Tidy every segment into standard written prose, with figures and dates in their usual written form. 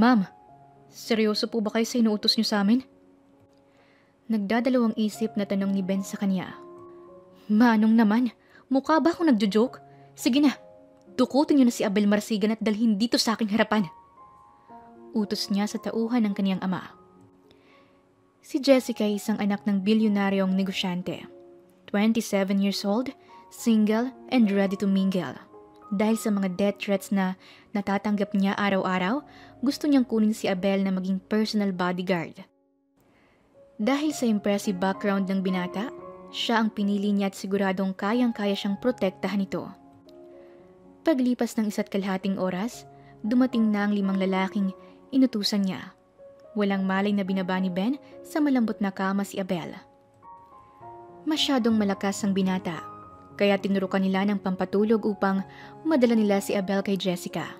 Ma'am, seryoso po ba kayo sa inuutos niyo sa amin? Nagdadalawang isip na tanong ni Ben sa kanya. Manong naman, mukha ba akong nagjo-joke? Sige na, dukutin niyo na si Abel Marsigan at dalhin dito sa aking harapan. Utos niya sa tauhan ng kaniyang ama. Si Jessica ay isang anak ng bilyonaryong negosyante. 27 years old, single, and ready to mingle. Dahil sa mga death threats na natatanggap niya araw-araw, gusto niyang kunin si Abel na maging personal bodyguard. Dahil sa impressive background ng binata, siya ang pinili niya at siguradong kayang-kaya siyang protektahan ito. Paglipas ng 1.5 oras, dumating na ang 5 lalaking inutusan niya. Walang malay na binaba ni Ben sa malambot na kama si Abel. Masyadong malakas ang binata, kaya tinurukan nila ng pampatulog upang madala nila si Abel kay Jessica.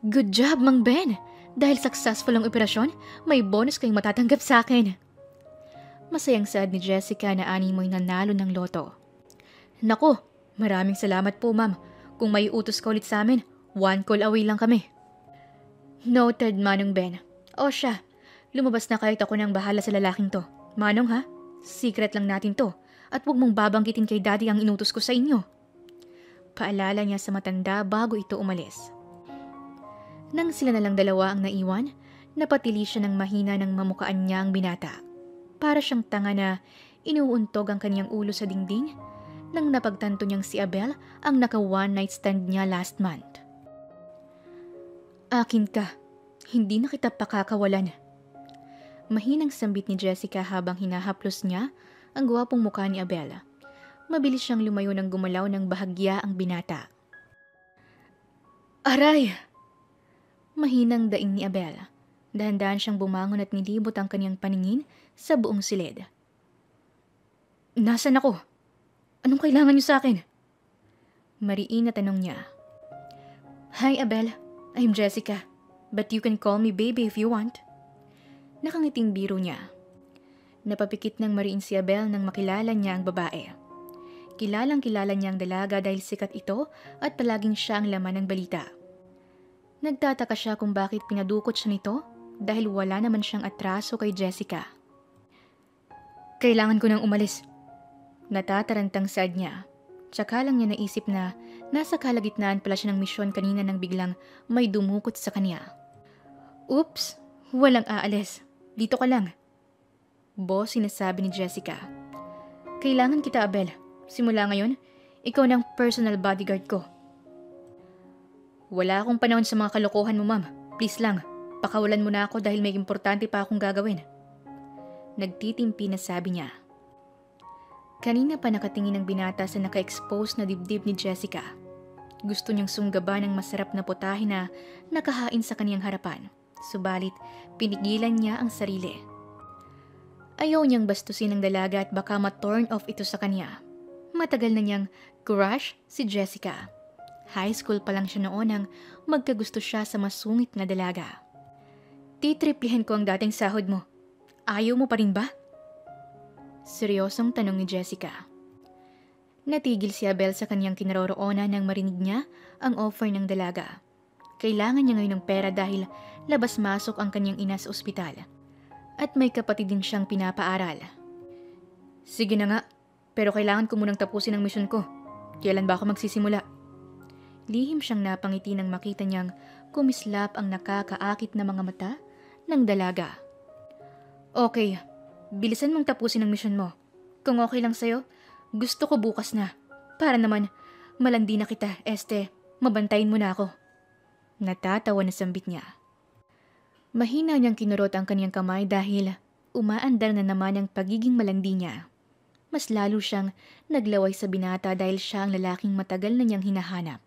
Good job, Mang Ben! Dahil successful ang operasyon, may bonus kayong matatanggap sa akin. Masayang saad ni Jessica na animoy nanalo ng loto. Naku, maraming salamat po, ma'am. Kung may utos ka ulit sa amin, 1 call away lang kami. Noted, Manong Ben. O siya, lumabas na kahit ako nang bahala sa lalaking to. Manong ha, secret lang natin to at huwag mong babanggitin kay Daddy ang inutos ko sa inyo. Paalala niya sa matanda bago ito umalis. Nang sila na lang dalawa ang naiwan, napatili siya ng mahina ng mamukaan niya ang binata. Para siyang tanga na inuuntog ang kanyang ulo sa dingding nang napagtanto niyang si Abel ang naka one night stand niya last month. Akin ka, hindi na kita pakakawalan. Mahinang sambit ni Jessica habang hinahaplos niya ang gwapong mukha ni Abel. Mabilis siyang lumayo ng gumalaw ng bahagya ang binata. Aray! Mahinang daing ni Abel. Dahan-dahan siyang bumangon at nilibot ang kanyang paningin sa buong silid. Nasaan ako? Anong kailangan niyo sa akin? Mariin na tanong niya. Hi Abel, I'm Jessica, but you can call me baby if you want. Nakangiting biro niya. Napapikit ng mariin si Abel nang makilala niya ang babae. Kilalang-kilala niya ang dalaga dahil sikat ito at palaging siya ang laman ng balita. Nagtataka siya kung bakit pinadukot siya nito dahil wala naman siyang atraso kay Jessica. Kailangan ko nang umalis. Natatarantang saad niya. Tsaka lang niya naisip na nasa kalagitnaan pala siya ng misyon kanina nang biglang may dumukot sa kanya. Oops, walang aalis. Dito ka lang. Boss, sinasabi ni Jessica. Kailangan kita, Abel. Simula ngayon, ikaw ng personal bodyguard ko. Wala akong panahon sa mga kalokohan mo, ma'am. Please lang, pakawalan mo na ako dahil may importante pa akong gagawin. Nagtitimpi na sabi niya. Kanina pa nakatingin ang binata sa naka-expose na dibdib ni Jessica. Gusto niyang sunggaban ng masarap na putahe na nakahain sa kaniyang harapan. Subalit, pinigilan niya ang sarili. Ayaw niyang bastusin ang dalaga at baka ma-turn off ito sa kanya. Matagal na niyang crush si Jessica. High school pa lang siya noon nang magkagusto siya sa masungit na dalaga. Titriplihan ko ang dating sahod mo. Ayaw mo pa rin ba? Seryosong tanong ni Jessica. Natigil si Abel sa kanyang kinaroroonan nang marinig niya ang offer ng dalaga. Kailangan niya ngayon ng pera dahil labas-masok ang kanyang ina sa ospital. At may kapatid din siyang pinapaaral. Sige na nga, pero kailangan ko munang tapusin ang misyon ko. Kailan ba ako magsisimula? Lihim siyang napangiti nang makita niyang kumislap ang nakakaakit na mga mata ng dalaga. Okay, bilisan mong tapusin ang misyon mo. Kung okay lang sa'yo, gusto ko bukas na. Para naman, malandi na kita, mabantayin mo na ako. Natatawa na sambit niya. Mahina niyang kinurot ang kaniyang kamay dahil umaandar na naman ang pagiging malandi niya. Mas lalo siyang naglaway sa binata dahil siya ang lalaking matagal na niyang hinahanap.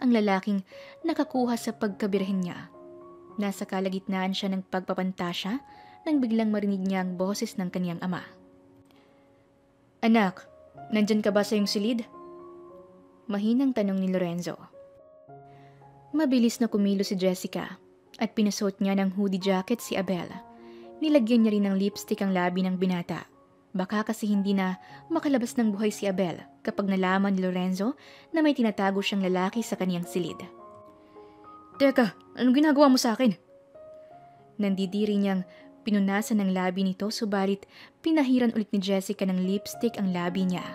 Ang lalaking nakakuha sa pagkabirhen niya. Nasa kalagitnaan siya ng pagpapantasya nang biglang marinig niya ang boses ng kaniyang ama. Anak, nandyan ka ba sa iyong silid? Mahinang tanong ni Lorenzo. Mabilis na kumilo si Jessica at pinasuot niya ng hoodie jacket si Abel. Nilagyan niya rin ng lipstick ang labi ng binata. Baka kasi hindi na makalabas ng buhay si Abel kapag nalaman ni Lorenzo na may tinatago siyang lalaki sa kaniyang silid. Teka, anong ginagawa mo sa akin? Nandidiri niyang pinunasan ng labi nito subalit pinahiran ulit ni Jessica ng lipstick ang labi niya.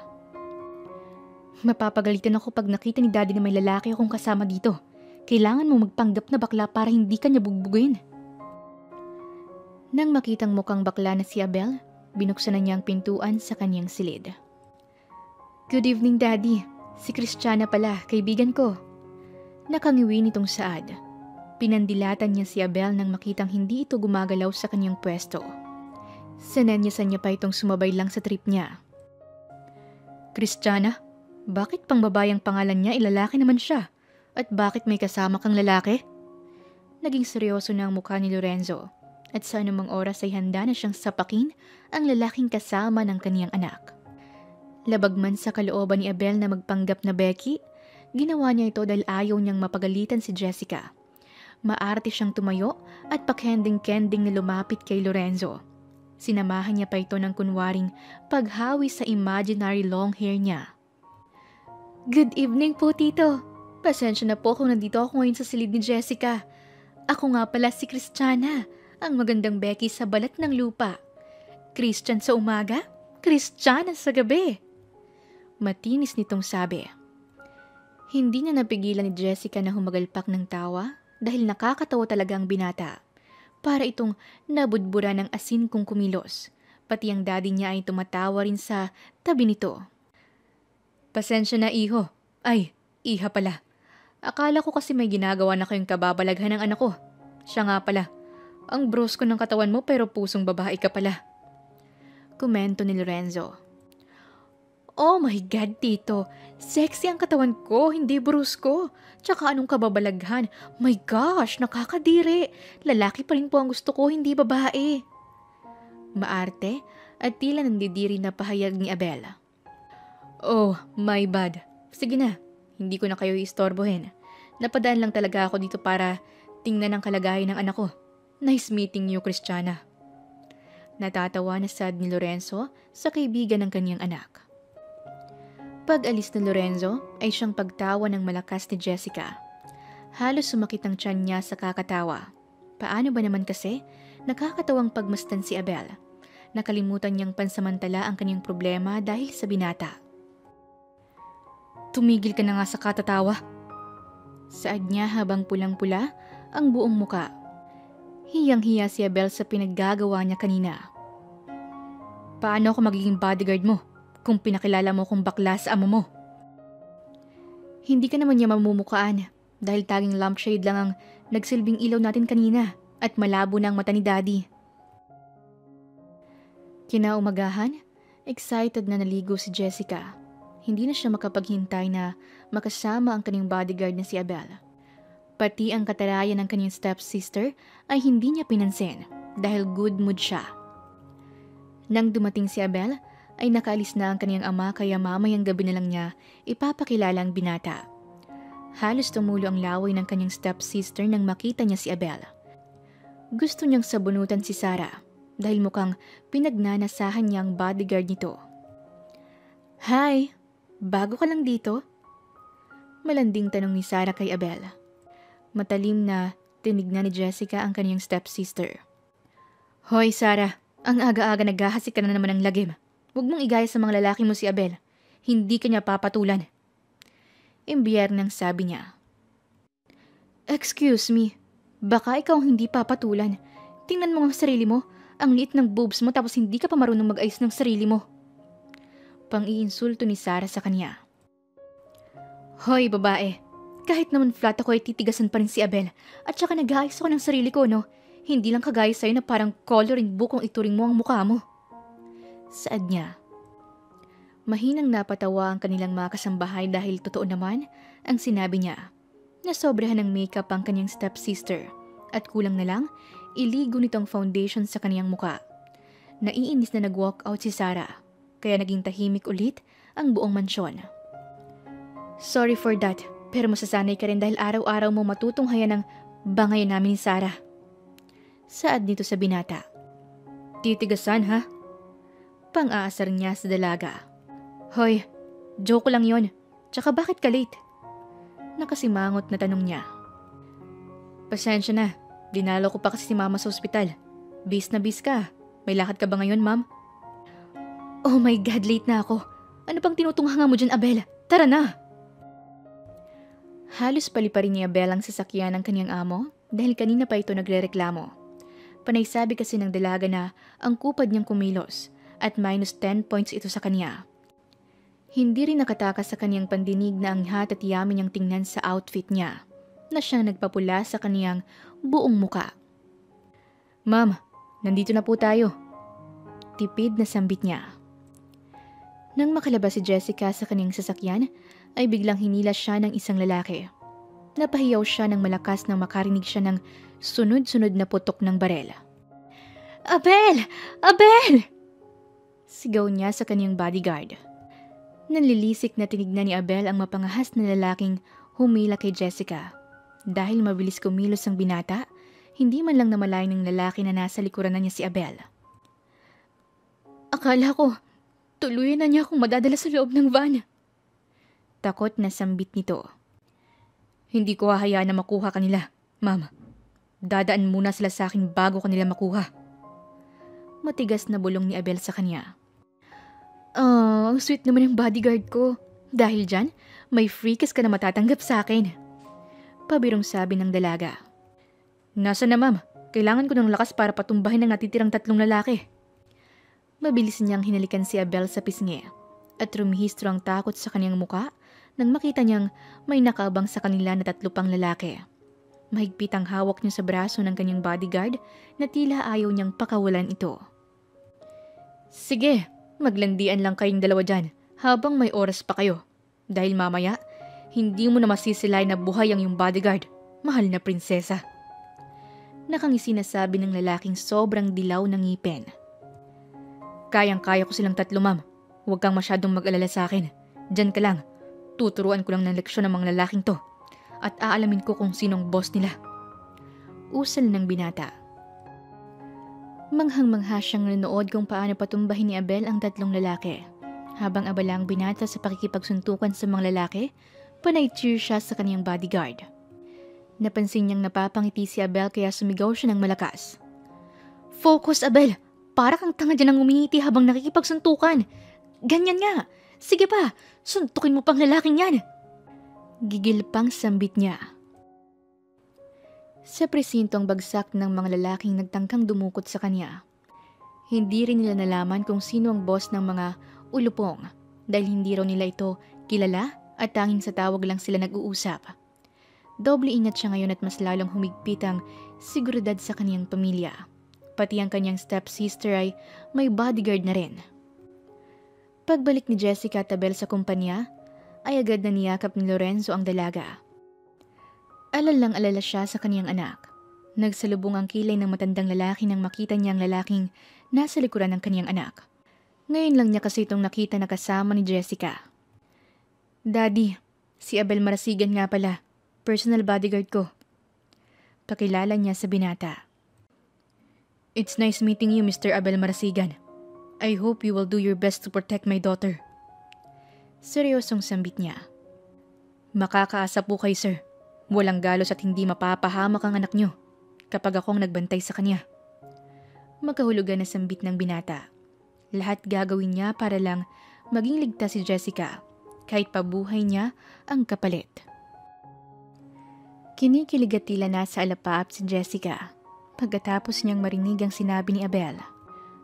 Mapapagalitan ako pag nakita ni Daddy na may lalaki akong kasama dito. Kailangan mo magpanggap na bakla para hindi ka niya bugbugin. Nang makitang mukhang bakla na si Abel, binuksan na niya ang pintuan sa kanyang silid. Good evening, Daddy. Si Christiana pala, kaibigan ko. Nakangiwi nitong saad. Pinandilatan niya si Abel nang makitang hindi ito gumagalaw sa kanyang pwesto. Sinenyasan niya pa itong sumabay lang sa trip niya. Christiana, bakit pang babae ang pangalan niya, ilalaki naman siya? At bakit may kasama kang lalaki? Naging seryoso na ang mukha ni Lorenzo at sa anumang oras ay handa na siyang sapakin ang lalaking kasama ng kaniyang anak. Labag man sa kalooban ni Abel na magpanggap na Becky, ginawa niya ito dahil ayaw niyang mapagalitan si Jessica. Maarte siyang tumayo at pakending-kending na lumapit kay Lorenzo. Sinamahan niya pa ito ng kunwaring paghawi sa imaginary long hair niya. Good evening po, Tito. Pasensya na po kung nandito ako ngayon sa silid ni Jessica. Ako nga pala si Christiana, ang magandang Becky sa balat ng lupa. Christian sa umaga, Christiana sa gabi. Matinis nitong sabi. Hindi niya napigilan ni Jessica na humagalpak ng tawa dahil nakakatawa talaga ang binata. Para itong nabudbura ng asin kung kumilos. Pati ang daddy niya ay tumatawa rin sa tabi nito. Pasensya na, iho. Ay, iha pala. Akala ko kasi may ginagawa na kayong kababalaghan ng anak ko. Siya nga pala. Ang brusko ng katawan mo pero pusong babae ka pala. Komento ni Lorenzo. Oh my God, Tito. Sexy ang katawan ko, hindi brusko. Tsaka anong kababalaghan? My gosh, nakakadiri. Lalaki pa rin po ang gusto ko, hindi babae. Maarte at tila nandidiri na pahayag ni Abel. Oh, my bad. Sige na. Hindi ko na kayo istorbohin. Napadaan lang talaga ako dito para tingnan ang kalagayan ng anak ko. Nice meeting you, Christiana. Natatawa na sad ni Lorenzo sa kaibigan ng kanyang anak. Pag-alis ni Lorenzo ay siyang pagtawa ng malakas ni Jessica. Halos sumakit ang tiyan niya sa kakatawa. Paano ba naman kasi nakakatawang pagmasdan si Abel? Nakalimutan niyang pansamantala ang kanyang problema dahil sa binata. Tumigil ka na nga sa katatawa. Saad niya habang pulang-pula ang buong muka. Hiyang-hiya si Abel sa pinaggagawa niya kanina. Paano ako magiging bodyguard mo kung pinakilala mo kong bakla sa amo mo? Hindi ka naman niya mamumukaan dahil taging lampshade lang ang nagsilbing ilaw natin kanina at malabo na ang mata ni Daddy. Kinaumagahan, excited na naligo si Jessica. Hindi na siya makapaghintay na makasama ang kanyang bodyguard na si Abel. Pati ang katarayan ng kanyang stepsister ay hindi niya pinansin dahil good mood siya. Nang dumating si Abel, ay nakaalis na ang kanyang ama kaya mamayang gabi na lang niya ipapakilala ang binata. Halos tumulo ang laway ng kanyang stepsister nang makita niya si Abel. Gusto niyang sabunutan si Sarah dahil mukhang pinagnanasahan niya ang bodyguard nito. Hi! Bago ka lang dito? Malanding tanong ni Sarah kay Abel. Matalim na tinignan ni Jessica ang kanyang stepsister. Hoy Sarah, ang aga-aga naghahasik ka na naman ng lagim. Huwag mong igaya sa mga lalaki mo si Abel. Hindi ka niya papatulan. Imbiyernang sabi niya. Excuse me, baka ikaw hindi papatulan. Tingnan mo ang sarili mo, ang liit ng boobs mo tapos hindi ka pa marunong mag-ayos ng sarili mo. Pang-iinsulto ni Sarah sa kanya. Hoy babae, kahit naman flat ako ay titigasan pa rin si Abel at saka nag-aayos ako ng sarili ko, no? Hindi lang kagaya sa'yo na parang coloring book kung ituring mo ang mukha mo. Saad niya. Mahinang napatawa ang kanilang mga kasambahay dahil totoo naman ang sinabi niya. Nasobrahan ng makeup ang kanyang stepsister at kulang na lang iligo nitong foundation sa kanyang muka. Naiinis na nag-walk out si Sarah. Kaya naging tahimik ulit ang buong mansyon. Sorry for that, pero masasanay ka rin dahil araw-araw mo matutunghayan ng bangay namin ni Sarah. Saad nito sa binata. Titigasan ha? Pang-aasar niya sa dalaga. Hoy, joke lang yon. Tsaka bakit ka late? Nakasimangot na tanong niya. Pasensya na. Dinalo ko pa kasi si mama sa ospital. Bis na bis ka. May lakad ka ba ngayon, ma'am? Oh my God, late na ako. Ano pang tinutunghangan mo dyan, Abel? Tara na! Halos paliparin ni Abel ang sasakyan ng kanyang amo dahil kanina pa ito nagrereklamo. Panay sabi kasi ng dalaga na ang kupad niyang kumilos at minus 10 points ito sa kanya. Hindi rin nakatakas sa kanyang pandinig na ang hat at yaman niyang tingnan sa outfit niya na siyang nagpapula sa kaniyang buong muka. Ma'am, nandito na po tayo. Tipid na sambit niya. Nang makalabas si Jessica sa kanyang sasakyan, ay biglang hinila siya ng isang lalaki. Napahiyaw siya ng malakas nang makarinig siya ng sunod-sunod na putok ng barel. Abel! Abel! Sigaw niya sa kanyang bodyguard. Nanlilisik na tinignan ni Abel ang mapangahas na lalaking humila kay Jessica. Dahil mabilis kumilos ang binata, hindi man lang namalayan ng lalaki na nasa likuran na niya si Abel. Akala ko, tuluyan na niya akong madadala sa loob ng van. Takot na sambit nito. Hindi ko hahayaan na makuha kanila, ma'am. Dadaan muna sila sa akin bago kanila makuha. Matigas na bulong ni Abel sa kanya. Ang sweet naman ng bodyguard ko. Dahil dyan, may free kiss ka na matatanggap sa akin. Pabirong sabi ng dalaga. Nasa na, ma'am? Kailangan ko ng lakas para patumbahin ang natitirang 3 lalaki. Mabilis niyang hinalikan si Abel sa pisngi at rumihistro ang takot sa kanyang muka nang makita niyang may nakaabang sa kanila na 3 pang lalaki. Mahigpit ang hawak niya sa braso ng kanyang bodyguard na tila ayaw niyang pakawalan ito. Sige, maglandian lang kayong dalawa dyan habang may oras pa kayo. Dahil mamaya, hindi mo na masisilay na buhay ang iyong bodyguard, mahal na prinsesa. Nakangisi na sabi ng lalaking sobrang dilaw ng ngipin. Kayang-kaya ko silang 3, ma'am. Huwag kang masyadong mag-alala sa akin. Diyan ka lang. Tuturuan ko lang ng leksyon ng mga lalaking to. At aalamin ko kung sinong boss nila. Usal ng binata. Manghang-mangha siyang nanood kung paano patumbahin ni Abel ang 3 lalaki. Habang abala ang binata sa pakikipagsuntukan sa mga lalaki, panay cheer siya sa kaniyang bodyguard. Napansin niyang napapangiti si Abel kaya sumigaw siya ng malakas. Focus, Abel! Para kang tanga dyan ang umingiti habang nakikipagsuntukan. Ganyan nga! Sige pa! Suntukin mo pang lalaking yan! Gigil pang sambit niya. Sa presinto ang bagsak ng mga lalaking nagtangkang dumukot sa kanya. Hindi rin nila nalaman kung sino ang boss ng mga ulupong dahil hindi raw nila ito kilala at tanging sa tawag lang sila nag-uusap. Doble ingat siya ngayon at mas lalong humigpit ang seguridad sa kaniyang pamilya. Pati ang kanyang stepsister ay may bodyguard na rin. Pagbalik ni Jessica at Abel sa kumpanya, ay agad na niyakap ni Lorenzo ang dalaga. Alalang-alala siya sa kaniyang anak. Nagsalubong ang kilay ng matandang lalaki nang makita niya ang lalaking nasa likuran ng kaniyang anak. Ngayon lang niya kasi itong nakita na kasama ni Jessica. Daddy, si Abel Marasigan nga pala, personal bodyguard ko. Pakilala niya sa binata. It's nice meeting you, Mr. Abel Marasigan. I hope you will do your best to protect my daughter. Seryosong sambit niya. Makakaasa po kay sir. Walang galos at hindi mapapahamak ang anak niyo kapag akong nagbantay sa kanya. Magkahulugan na sambit ng binata. Lahat gagawin niya para lang maging ligtas si Jessica kahit pabuhay niya ang kapalit. Kinikilig at tila nasa alapaap si Jessica pagkatapos niyang marinig ang sinabi ni Abel.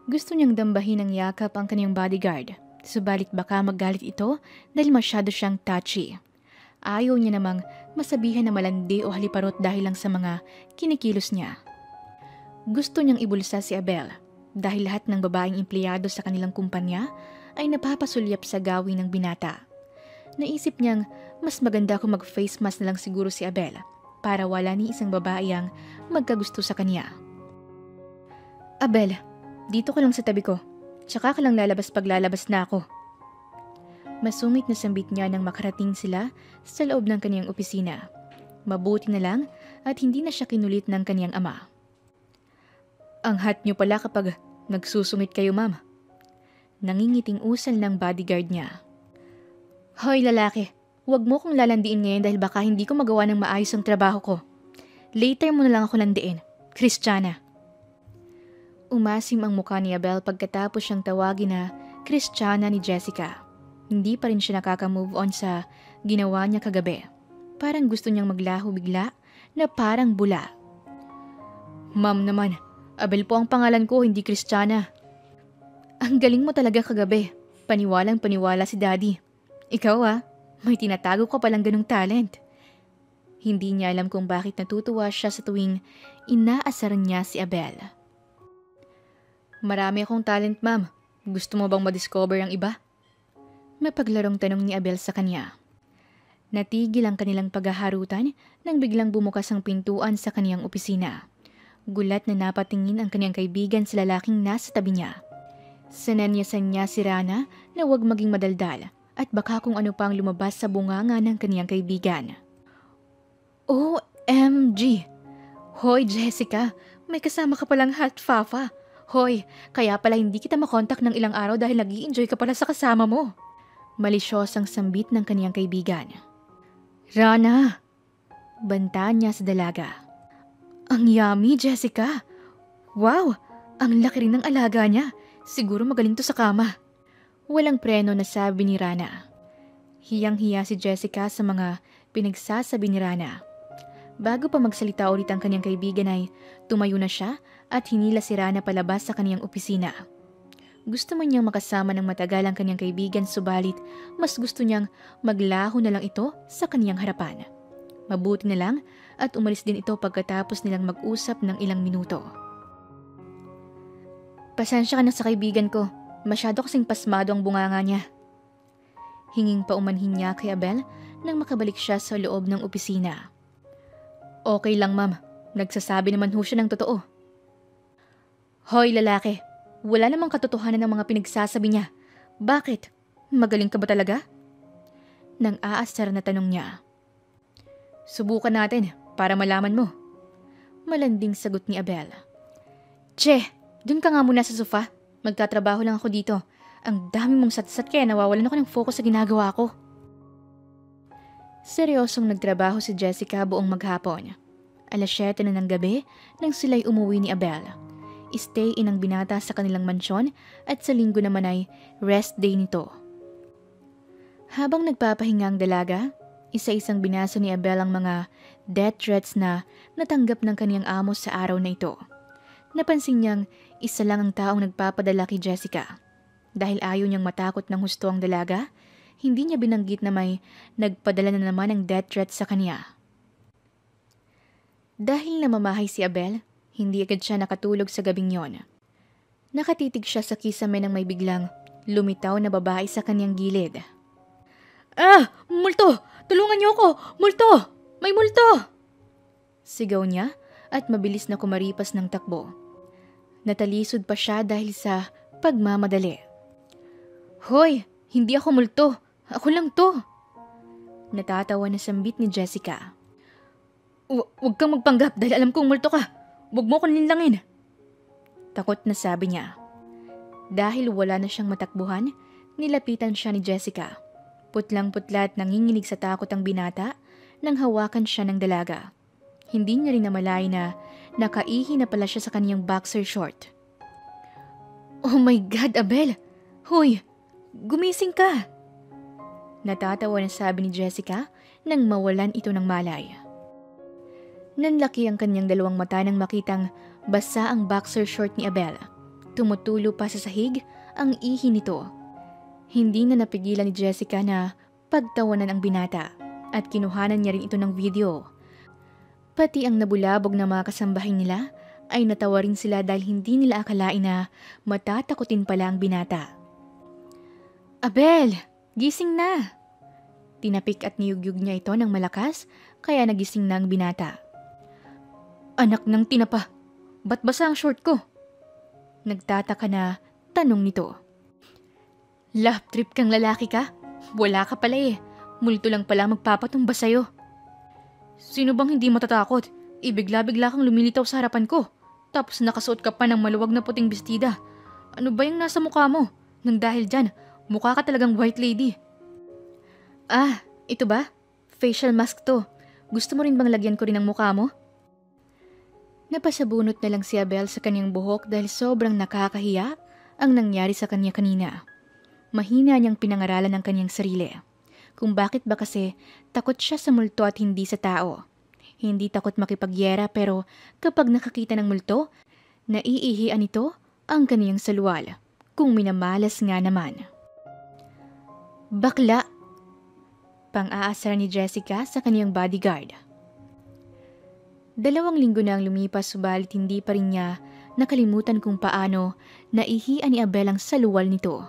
Gusto niyang dambahin ng yakap ang kanyang bodyguard, subalit baka magalit ito dahil masyado siyang touchy. Ayaw niya namang masabihan na malandi o haliparot dahil lang sa mga kinikilos niya. Gusto niyang ibulsa si Abel dahil lahat ng babaeng empleyado sa kanilang kumpanya ay napapasulyap sa gawin ng binata. Naisip niyang mas maganda kung mag-face mask na lang siguro si Abel para wala ni isang babae ang magkagusto sa kanya. Abel, dito ka lang sa tabi ko. Tsaka ka lang lalabas pag lalabas na ako. Masungit na sambit niya nang makarating sila sa loob ng kaniyang opisina. Mabuti na lang at hindi na siya kinulit ng kaniyang ama. Ang hot niyo pala kapag nagsusungit kayo, ma'am. Nangingiting usal ng bodyguard niya. Hoy lalaki, huwag mo kong lalandiin ngayon dahil baka hindi ko magawa ng maayos ang trabaho ko. Later mo na lang ako landiin. Kristiyana. Umasim ang mukha ni Abel pagkatapos siyang tawagin na Kristiyana ni Jessica. Hindi pa rin siya nakaka-move on sa ginawa niya kagabi. Parang gusto niyang maglaho bigla na parang bula. Ma'am naman, Abel po ang pangalan ko, hindi Kristiyana. Ang galing mo talaga kagabi. Paniwalang paniwala si Daddy. Ikaw may tinatago ka palang ganung talent. Hindi niya alam kung bakit natutuwa siya sa tuwing inaasaran niya si Abel. Marami akong talent, ma'am. Gusto mo bang madiscover ang iba? Mapaglarong tanong ni Abel sa kanya. Natigil ang kanilang paghaharutan nang biglang bumukas ang pintuan sa kaniyang opisina. Gulat na napatingin ang kaniyang kaibigan sa lalaking nasa tabi niya. Sinanyasan niya si Rana na huwag maging madaldal at baka kung ano pang lumabas sa bunganga ng kaniyang kaibigan. OMG! Hoy Jessica, may kasama ka palang hot fafa. Hoy, kaya pala hindi kita makontak ng ilang araw dahil nag-i-enjoy ka pala sa kasama mo. Malisyosang sambit ng kaniyang kaibigan. Rana! Banta niya sa dalaga. Ang yummy, Jessica! Wow! Ang laki rin ng alaga niya. Siguro magaling to sa kama. Walang preno na sabi ni Rana. Hiyang-hiya si Jessica sa mga pinagsasabi ni Rana. Bago pa magsalita ulit ang kanyang kaibigan ay tumayo na siya at hinila si Rana palabas sa kanyang opisina. Gusto man niyang makasama ng matagal ang kanyang kaibigan subalit mas gusto niyang maglaho na lang ito sa kanyang harapan. Mabuti na lang at umalis din ito pagkatapos nilang mag-usap ng ilang minuto. Pasensya ka na sa kaibigan ko. Masyado kasing pasmado ang bunganga niya. Hinging paumanhin niya kay Abel nang makabalik siya sa loob ng opisina. Okay lang, ma'am. Nagsasabi naman ho siya ng totoo. Hoy, lalaki. Wala namang katotohanan ng mga pinagsasabi niya. Bakit? Magaling ka ba talaga? Nang aasar na tanong niya. Subukan natin para malaman mo. Malanding sagot ni Abel. Che, dun ka nga muna sa sofa. Magtatrabaho lang ako dito. Ang dami mong satsat kaya nawawalan ako ng focus sa ginagawa ko. Seryosong nagtrabaho si Jessica buong maghapon. 7:00 na ng gabi nang sila'y umuwi ni Abel. Stay in ang binata sa kanilang mansyon at sa linggo naman ay rest day nito. Habang nagpapahinga ang dalaga, isa-isang binasa ni Abel ang mga death threats na natanggap ng kaniyang amo sa araw na ito. Napansin niyang isa lang ang taong nagpapadala kay Jessica. Dahil ayaw niyang matakot ng husto ang dalaga, hindi niya binanggit na may nagpadala na naman ng death threat sa kanya. Dahil namamahay si Abel, hindi agad siya nakatulog sa gabing yon. Nakatitig siya sa kisame ng may biglang lumitaw na babae sa kanyang gilid. Multo! Tulungan niyo ako! Multo! May multo! Sigaw niya at mabilis na kumaripas ng takbo. Natalisod pa siya dahil sa pagmamadali. Hoy! Hindi ako multo! Ako lang to! Natatawa na sambit ni Jessica. Huwag kang magpanggap dahil alam kong multo ka. Huwag mo akong linlangin. Takot na sabi niya. Dahil wala na siyang matakbuhan, nilapitan siya ni Jessica. Putlang-putla at nanginginig sa takot ang binata nang hawakan siya ng dalaga. Hindi niya rin namalay na nakaihi na pala siya sa kaniyang boxer short. Oh my God, Abel! Hoy! Gumising ka! Natatawa na sabi ni Jessica nang mawalan ito ng malay. Nanlaki ang kanyang dalawang mata nang makitang basa ang boxer short ni Abel. Tumutulo pa sa sahig ang ihi nito. Hindi na napigilan ni Jessica na pagtawanan ang binata at kinuhanan niya rin ito ng video. Pati ang nabulabog na mga kasambahay nila ay natawa rin sila dahil hindi nila akalain na matatakutin pala ang binata. Abel! Gising na! Tinapik at niyugyug niya ito ng malakas kaya nagising na ang binata. Anak ng tinapa, ba't basa ang short ko? Nagtataka na tanong nito. Love trip kang lalaki ka? Wala ka pala eh. Multo lang pala magpapatumba sa'yo. Sino bang hindi matatakot? Ibigla-bigla kang lumilitaw sa harapan ko. Tapos nakasuot ka pa ng maluwag na puting bestida. Ano ba yung nasa mukha mo? Nang dahil dyan, mukha ka talagang white lady. Ito ba? Facial mask to. Gusto mo rin bang lagyan ko rin ang mukha mo? Napasabunot na lang si Abel sa kanyang buhok dahil sobrang nakakahiya ang nangyari sa kanya kanina. Mahina niyang pinangaralan ng kanyang sarili. Kung bakit ba kasi takot siya sa multo at hindi sa tao. Hindi takot makipagyera pero kapag nakakita ng multo, naiihian ito ang kaniyang saluwal. Kung minamalas nga naman. Bakla! Pang-aasar ni Jessica sa kaniyang bodyguard. 2 linggo na ang lumipas subalit hindi pa rin niya nakalimutan kung paano naihian ni Abel ang saluwal nito.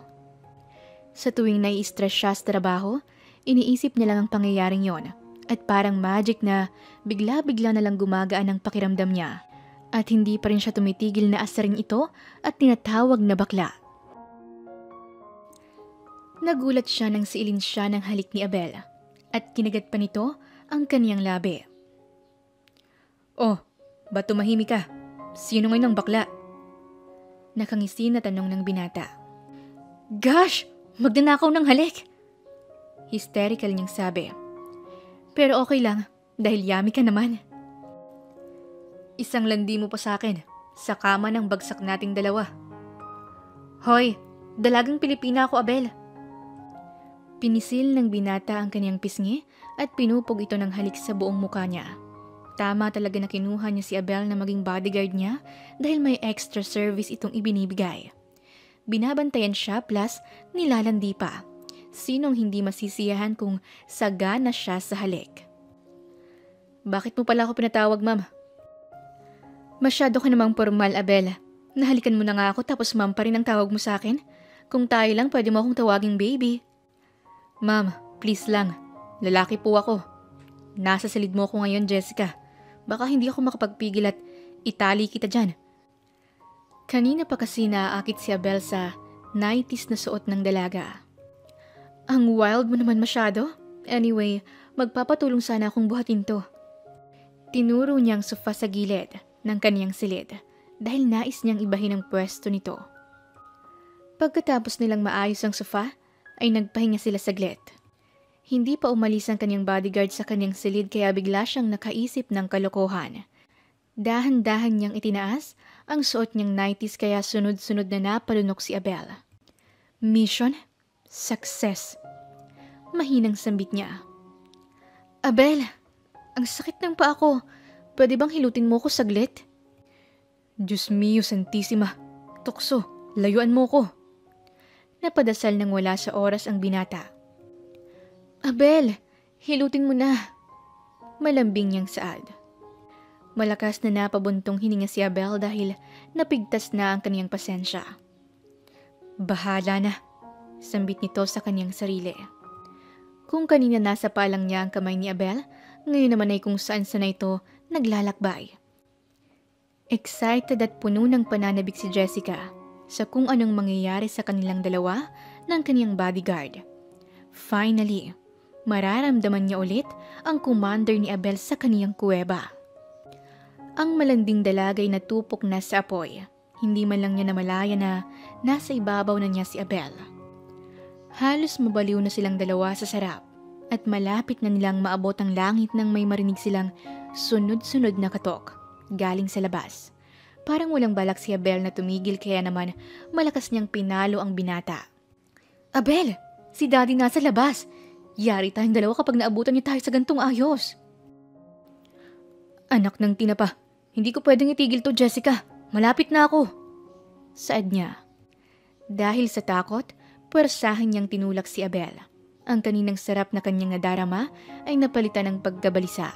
Sa tuwing nai-stress siya sa trabaho, iniisip niya lang ang pangyayaring yon at parang magic na bigla-bigla na lang gumagaan ang pakiramdam niya at hindi pa rin siya tumitigil na asarin ito at tinatawag na bakla. Nagulat siya nang siilin siya ng halik ni Abel at kinagat pa nito ang kaniyang labi. Oh, ba't tumahimik ka? Sino ngayon ang bakla? Nakangisi na tanong ng binata. Gosh! Magnanakaw ng halik! Hysterical niyang sabi. Pero okay lang, dahil yummy ka naman. Isang landi mo pa sa akin, sa kama ng bagsak nating dalawa. Hoy, dalagang Pilipina ako, Abel. Pinisil ng binata ang kaniyang pisngi at pinupog ito ng halik sa buong mukha niya. Tama talaga na kinuha niya si Abel na maging bodyguard niya dahil may extra service itong ibinibigay. Binabantayan siya plus nilalandi pa. Sinong hindi masisiyahan kung sagana siya sa halik? Bakit mo pala ako pinatawag, ma'am? Masyado ka namang formal, Abel. Nahalikan mo na nga ako tapos ma'am pa rin ang tawag mo sa akin. Kung tayo lang pwede mo akong tawaging baby. Ma'am, please lang. Lalaki po ako. Nasa silid mo ako ngayon, Jessica. Baka hindi ako makapagpigil at itali kita dyan. Kanina pa kasi naaakit si Abel sa 90s na suot ng dalaga. Ang wild mo naman masyado. Anyway, magpapatulong sana akong buhatin to. Tinuro niyang sofa sa gilid ng kaniyang silid dahil nais niyang ibahin ang pwesto nito. Pagkatapos nilang maayos ang sofa, ay nagpahinga sila saglit. Hindi pa umalis ang kanyang bodyguard sa kanyang silid kaya bigla siyang nakaisip ng kalokohan. Dahan-dahan niyang itinaas ang suot niyang 90s kaya sunod-sunod na napalunok si Abel. Mission? Success. Mahinang sambit niya. Abel, ang sakit ng paa ko. Pwede bang hilutin mo ko saglit? Diyos mio santissima. Tukso, layuan mo ko. Napadasal nang wala sa oras ang binata. Abel, hilutin mo na. Malambing niyang saad. Malakas na napabuntong hininga si Abel dahil napigtas na ang kaniyang pasensya. Bahala na, sambit nito sa kaniyang sarili. Kung kanina nasa palang niya ang kamay ni Abel, ngayon naman ay kung saan sana ito naglalakbay. Excited at puno ng pananabik si Jessica sa kung anong mangyayari sa kanilang dalawa ng kaniyang bodyguard. Finally, mararamdaman niya ulit ang commander ni Abel sa kaniyang kuweba. Ang malanding dalagay natupok na sa apoy. Hindi man lang niya namalaya na nasa ibabaw na niya si Abel. Halos mabaliw na silang dalawa sa sarap at malapit na nilang maabot ang langit nang may marinig silang sunod-sunod na katok galing sa labas. Parang walang balak si Abel na tumigil kaya naman malakas niyang pinalo ang binata. Abel! Si Daddy nasa labas! Yari tayong dalawa kapag naabutan niya tayo sa gantong ayos. Anak ng tinapa, hindi ko pwedeng itigil to, Jessica. Malapit na ako. Saad niya. Dahil sa takot, puwersahan niyang tinulak si Abel. Ang kaninang sarap na kanyang nadarama ay napalitan ng pagkabalisa.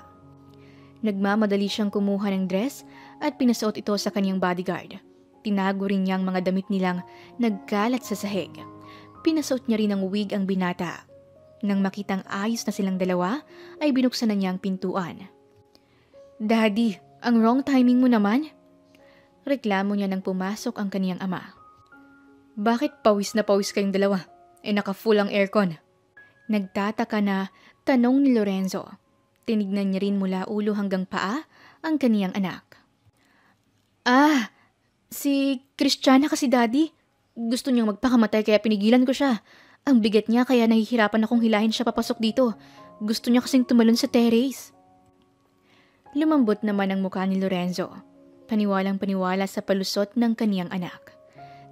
Nagmamadali siyang kumuha ng dress at pinasuot ito sa kanyang bodyguard. Tinago rin niya ang mga damit nilang nagkalat sa sahig. Pinasuot niya rin ng wig ang binata. Nang makitang ayos na silang dalawa, ay binuksan na niya ang pintuan. Daddy, ang wrong timing mo naman? Reklamo niya nang pumasok ang kaniyang ama. Bakit pawis na pawis kayong dalawa? Naka-full ang aircon. Nagtataka na tanong ni Lorenzo. Tinignan niya rin mula ulo hanggang paa ang kaniyang anak. Ah, si Christiana kasi Daddy. Gusto niyang magpakamatay kaya pinigilan ko siya. Ang bigat niya kaya nahihirapan akong hilahin siya papasok dito. Gusto niya kasing tumalon sa terrace. Lumambot naman ang mukha ni Lorenzo. Paniwalang paniwala sa palusot ng kaniyang anak.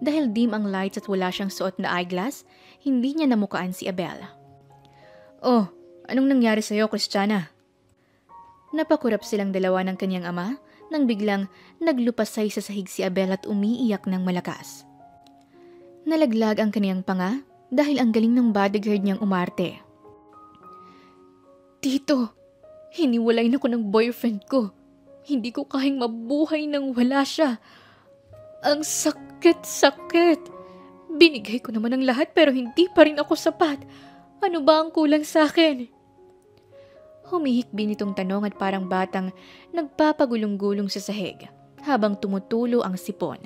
Dahil dim ang lights at wala siyang suot na eyeglass, hindi niya namukaan si Abel. "Oh, anong nangyari sa'yo, Christiana?" Napakurap silang dalawa ng kaniyang ama nang biglang naglupasay sa sahig si Abel at umiiyak ng malakas. Nalaglag ang kaniyang panga dahil ang galing ng bodyguard niyang umarte. "Tito, hiniwalay na ko ng boyfriend ko. Hindi ko kayang mabuhay nang wala siya. Ang sakit-sakit. Binigay ko naman ang lahat pero hindi pa rin ako sapat. Ano ba ang kulang sa akin?" Humihikbi nitong tanong at parang batang nagpapagulong-gulong sa sahig habang tumutulo ang sipon.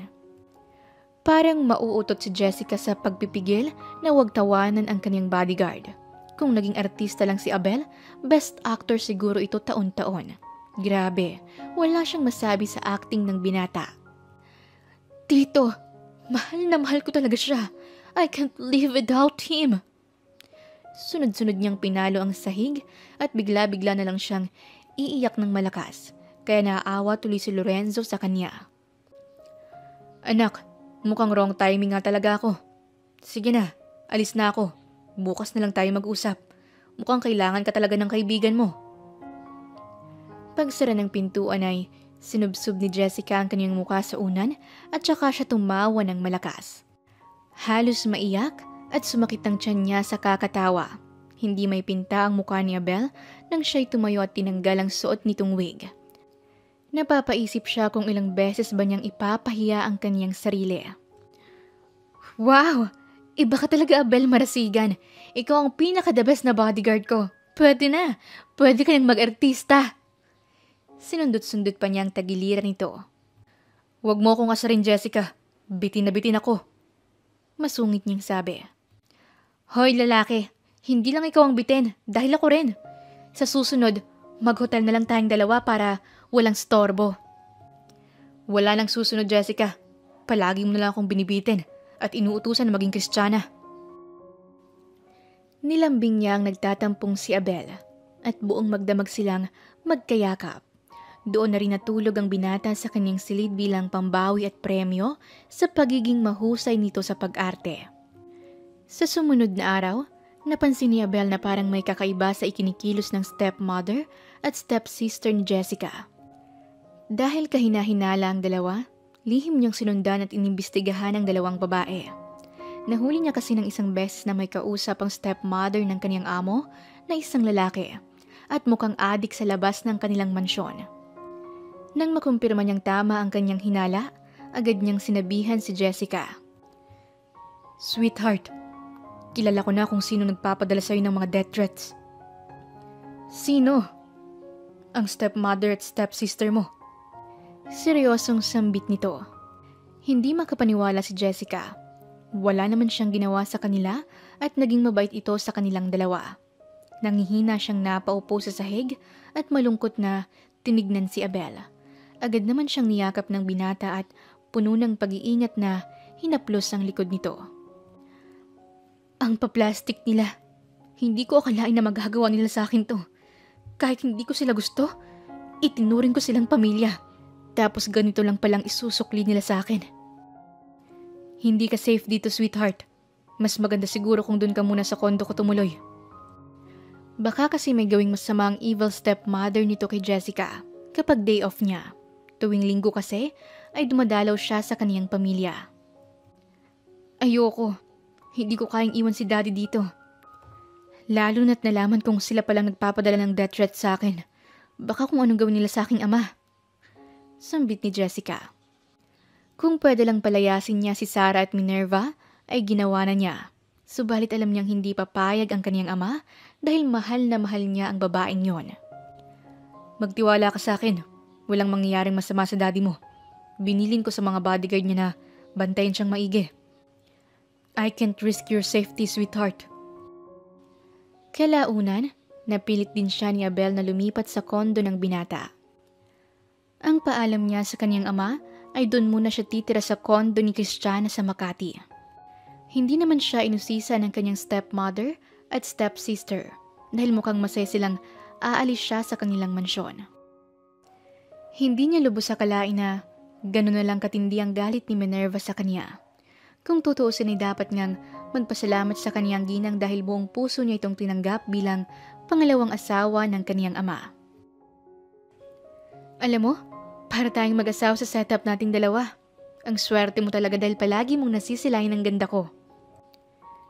Parang mauutot si Jessica sa pagpipigil na huwag tawanan ang kanyang bodyguard. Kung naging artista lang si Abel, best actor siguro ito taon-taon. Grabe, wala siyang masabi sa acting ng binata. "Tito, mahal na mahal ko talaga siya. I can't live without him." Sunod-sunod niyang pinalo ang sahig at bigla-bigla na lang siyang iiyak ng malakas, kaya naaawa tuloy si Lorenzo sa kanya. "Anak, mukhang wrong timing nga talaga ako. Sige na, alis na ako. Bukas na lang tayo mag-usap. Mukhang kailangan ka talaga ng kaibigan mo." Pagsara ng pintuan ay sinubsob ni Jessica ang kanyang mukha sa unan at saka siya tumawa ng malakas. Halos maiyak at sumakit ang tiyan niya sa kakatawa. Hindi may pinta ang mukha ni Abel nang siya'y tumayo at tinanggal ang suot nitong wig. Napapaisip siya kung ilang beses ba niyang ipapahiya ang kanyang sarili. "Wow! Iba ka talaga, Abel Marasigan. Ikaw ang pinaka-the best na bodyguard ko. Pwede na. Pwede ka nang mag-artista." Sinundot-sundot pa niya ang tagiliran nito. "Huwag mo akong asarin, Jessica. Bitin na bitin ako." Masungit niyang sabi. "Hoy lalaki, hindi lang ikaw ang bitin, dahil ako rin. Sa susunod, mag-hotel na lang tayong dalawa para walang storbo." "Wala nang susunod, Jessica. Palagi mo na lang akong binibitin at inuutusan na maging Kristiyana." Nilambing niya ang nagtatampong si Abel at buong magdamag silang magkayakap. Doon na rin natulog ang binata sa kanyang silid bilang pambawi at premyo sa pagiging mahusay nito sa pag-arte. Sa sumunod na araw, napansin ni Abel na parang may kakaiba sa ikinikilos ng stepmother at stepsister ni Jessica. Dahil kahina-hinala ang dalawa, lihim niyang sinundan at inimbestigahan ang dalawang babae. Nahuli niya kasi ng isang beses na may kausap ang stepmother ng kanyang amo na isang lalaki at mukhang adik sa labas ng kanilang mansyon. Nang makumpirma niyang tama ang kanyang hinala, agad niyang sinabihan si Jessica. "Sweetheart, kilala ko na kung sino nagpapadala sa'yo ng mga death threats." "Sino?" "Ang stepmother at stepsister mo." Seryosong sambit nito. Hindi makapaniwala si Jessica. Wala naman siyang ginawa sa kanila at naging mabait ito sa kanilang dalawa. Nangihina siyang napaupo sa sahig at malungkot na tinignan si Abel. Agad naman siyang niyakap ng binata at puno ng pag-iingat na hinaplos ang likod nito. "Ang paplastik nila. Hindi ko akalain na magagawa nila sa akin to. Kahit hindi ko sila gusto, itinuring ko silang pamilya. Tapos ganito lang palang isusukli nila sa akin." "Hindi ka safe dito, sweetheart. Mas maganda siguro kung dun ka muna sa kondo ko tumuloy." Baka kasi may gawing masama ang evil stepmother nito kay Jessica kapag day off niya. Tuwing linggo kasi ay dumadalaw siya sa kaniyang pamilya. "Ayoko. Hindi ko kayang iwan si daddy dito. Lalo na't nalaman kong sila palang nagpapadala ng death threat sa akin. Baka kung anong gawin nila sa aking ama." Sambit ni Jessica. Kung pwede lang palayasin niya si Sarah at Minerva, ay ginawa na niya. Subalit alam niyang hindi papayag ang kaniyang ama dahil mahal na mahal niya ang babaeng yon. "Magtiwala ka sa akin. Walang mangyayaring masama sa daddy mo. Binilin ko sa mga bodyguard niya na bantayan siyang maigi." "I can't risk your safety, sweetheart." Kalaunan, napilit din siya ni Abel na lumipat sa kondo ng binata. Ang paalam niya sa kanyang ama ay doon muna siya titira sa kondo ni Christiana sa Makati. Hindi naman siya inusisa ng kanyang stepmother at stepsister dahil mukhang masaya silang aalis siya sa kanilang mansyon. Hindi niya lubos akalain na Ganun na lang katindi ang galit ni Minerva sa kanya. Kung tutuusin ay dapat ngang magpasalamat sa kaniyang ginang dahil buong puso niya itong tinanggap bilang pangalawang asawa ng kaniyang ama. Alam mo, para tayong mag-asawa sa setup nating dalawa. Ang swerte mo talaga dahil palagi mong nasisilayan ang ganda ko.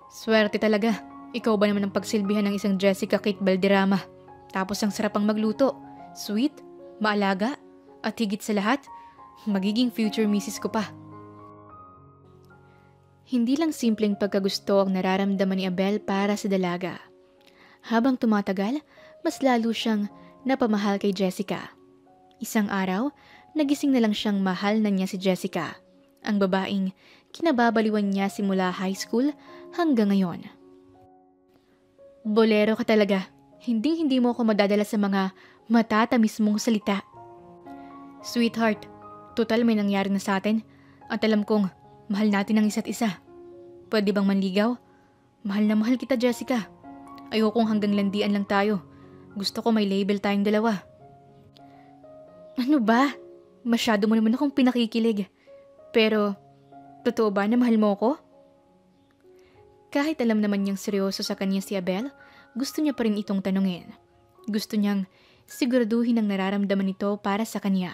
Swerte talaga. Ikaw ba naman ang pagsilbihan ng isang Jessica Kate Valderrama? Tapos ang sarap ang magluto. Sweet, maalaga, at higit sa lahat, magiging future misis ko pa. Hindi lang simpleng pagkagusto ang nararamdaman ni Abel para sa dalaga. Habang tumatagal, mas lalo siyang napamahal kay Jessica. Isang araw, nagising na lang siyang mahal na niya si Jessica, ang babaeng kinababaliwan niya simula high school hanggang ngayon. Bolero ka talaga. Hindi mo ako madadala sa mga matatamis mong salita. Sweetheart, total may nangyari na sa atin at alam kong mahal natin ang isa't isa. Pwede bang manligaw? Mahal na mahal kita, Jessica. Ayokong hanggang landian lang tayo. Gusto ko may label tayong dalawa. Ano ba? Masyado mo naman akong pinakikilig. Pero, totoo ba na mahal mo ako? Kahit alam naman niyang seryoso sa kanya si Abel, gusto niya pa rin itong tanungin. Gusto niyang siguraduhin ang nararamdaman nito para sa kanya.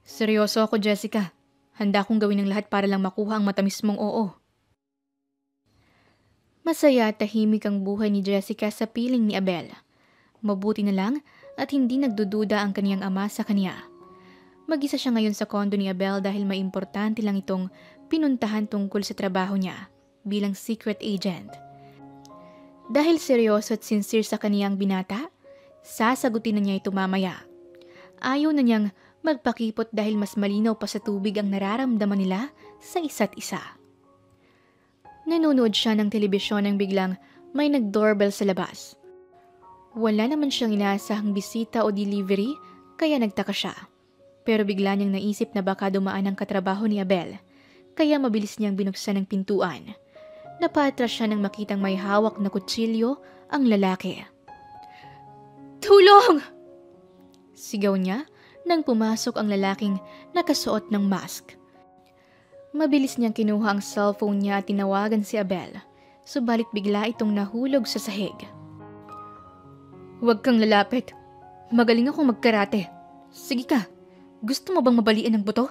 Seryoso ako, Jessica. Handa kong gawin ang lahat para lang makuha ang matamis mong oo. Masaya at tahimik ang buhay ni Jessica sa piling ni Abel. Mabuti na lang at hindi nagdududa ang kaniyang ama sa kanya. Mag-isa siya ngayon sa kondo ni Abel dahil may importante lang itong pinuntahan tungkol sa trabaho niya bilang secret agent. Dahil seryoso at sincere sa kaniyang binata, sasagutin na niya ito mamaya. Ayaw na niyang magpakipot dahil mas malinaw pa sa tubig ang nararamdaman nila sa isa't isa. Nanonood siya ng telebisyon nang biglang may nag-doorbell sa labas. Wala naman siyang inaasahang bisita o delivery kaya nagtaka siya. Pero bigla niyang naisip na baka dumaan ang katrabaho ni Abel, kaya mabilis niyang binuksan ang pintuan. Napatras siya nang makitang may hawak na kutsilyo ang lalaki. Tulong! Sigaw niya nang pumasok ang lalaking nakasuot ng mask. Mabilis niyang kinuha ang cellphone niya at tinawagan si Abel, subalit bigla itong nahulog sa sahig. Huwag kang lalapit. Magaling akong magkarate. Sige ka. Gusto mo bang mabalian ng buto?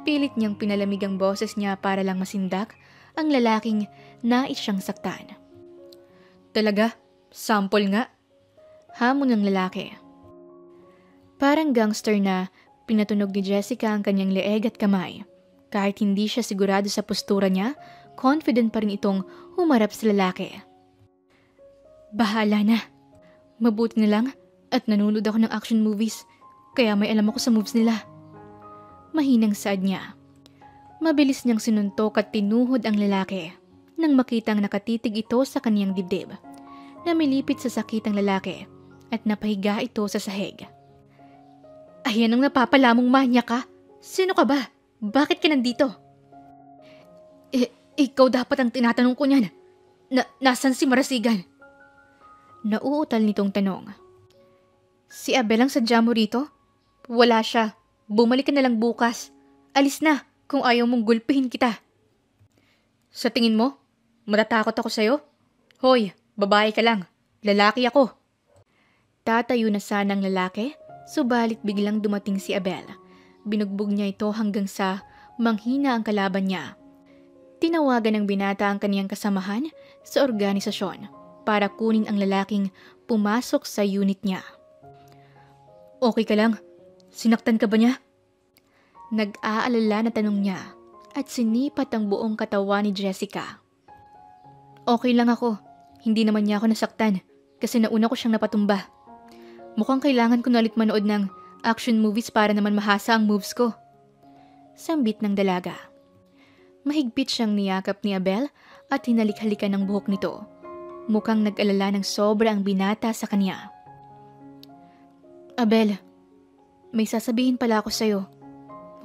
Pilit niyang pinalamig ang boses niya para lang masindak ang lalaking nais siyang saktan. Talaga? Sample nga? Hamon ng lalaki. Parang gangster na pinatunog ni Jessica ang kanyang leeg at kamay. Kahit hindi siya sigurado sa postura niya, confident pa rin itong humarap sa lalaki. Bahala na. Mabuti na lang at nanonood ako ng action movies, kaya may alam ako sa moves nila. Mahinang saad niya. Mabilis niyang sinuntok at tinuhod ang lalaki nang makitang nakatitig ito sa kaniyang dibdib. Namilipit sa sakit ang lalaki at napahiga ito sa sahig. Ayan ang napapalamong manya ka. Sino ka ba? Bakit ka nandito? Ikaw dapat ang tinatanong ko niyan. Nasaan si Marasigan? Nauutal nitong tanong. Si Abel ang sadya mo rito? Wala siya. Bumalik ka na lang bukas. Alis na kung ayaw mong gulpihin kita. Sa tingin mo, matatakot ako sa'yo? Hoy, babae ka lang. Lalaki ako. Tatayo na sana ang lalaki, subalit biglang dumating si Abel. Binugbog niya ito hanggang sa manghina ang kalaban niya. Tinawagan ng binata ang kaniyang kasamahan sa organisasyon para kunin ang lalaking pumasok sa unit niya. Okay ka lang? Sinaktan ka ba niya? Nag-aalala na tanong niya at sinipat ang buong katawan ni Jessica. Okay lang ako. Hindi naman niya ako nasaktan kasi nauna ko siyang napatumba. Mukhang kailangan ko na ulit manood ng action movies para naman mahasa ang moves ko. Sambit ng dalaga. Mahigpit siyang niyakap ni Abel at hinalik-halikan ng buhok nito. Mukhang nag-alala ng sobra ang binata sa kanya. Abel, may sasabihin pala ako sa'yo.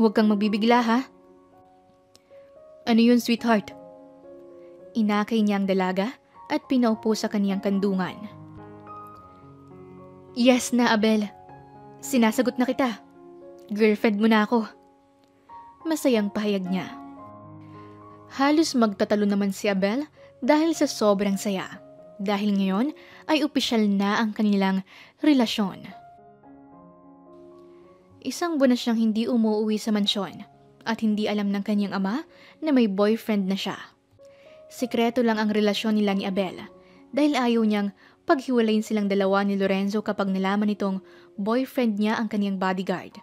Huwag kang magbibigla ha? Ano yun, sweetheart? Inakay niya ang dalaga at pinaupo sa kaniyang kandungan. Yes na, Abel. Sinasagot na kita. Girlfriend mo na ako. Masayang pahayag niya. Halos magtatalo naman si Abel dahil sa sobrang saya. Dahil ngayon ay opisyal na ang kanilang relasyon. Isang buwan na siyang hindi umuwi sa mansyon at hindi alam ng kanyang ama na may boyfriend na siya. Sikreto lang ang relasyon nila ni Abel dahil ayaw niyang paghiwalayin silang dalawa ni Lorenzo kapag nalaman nitong boyfriend niya ang kanyang bodyguard.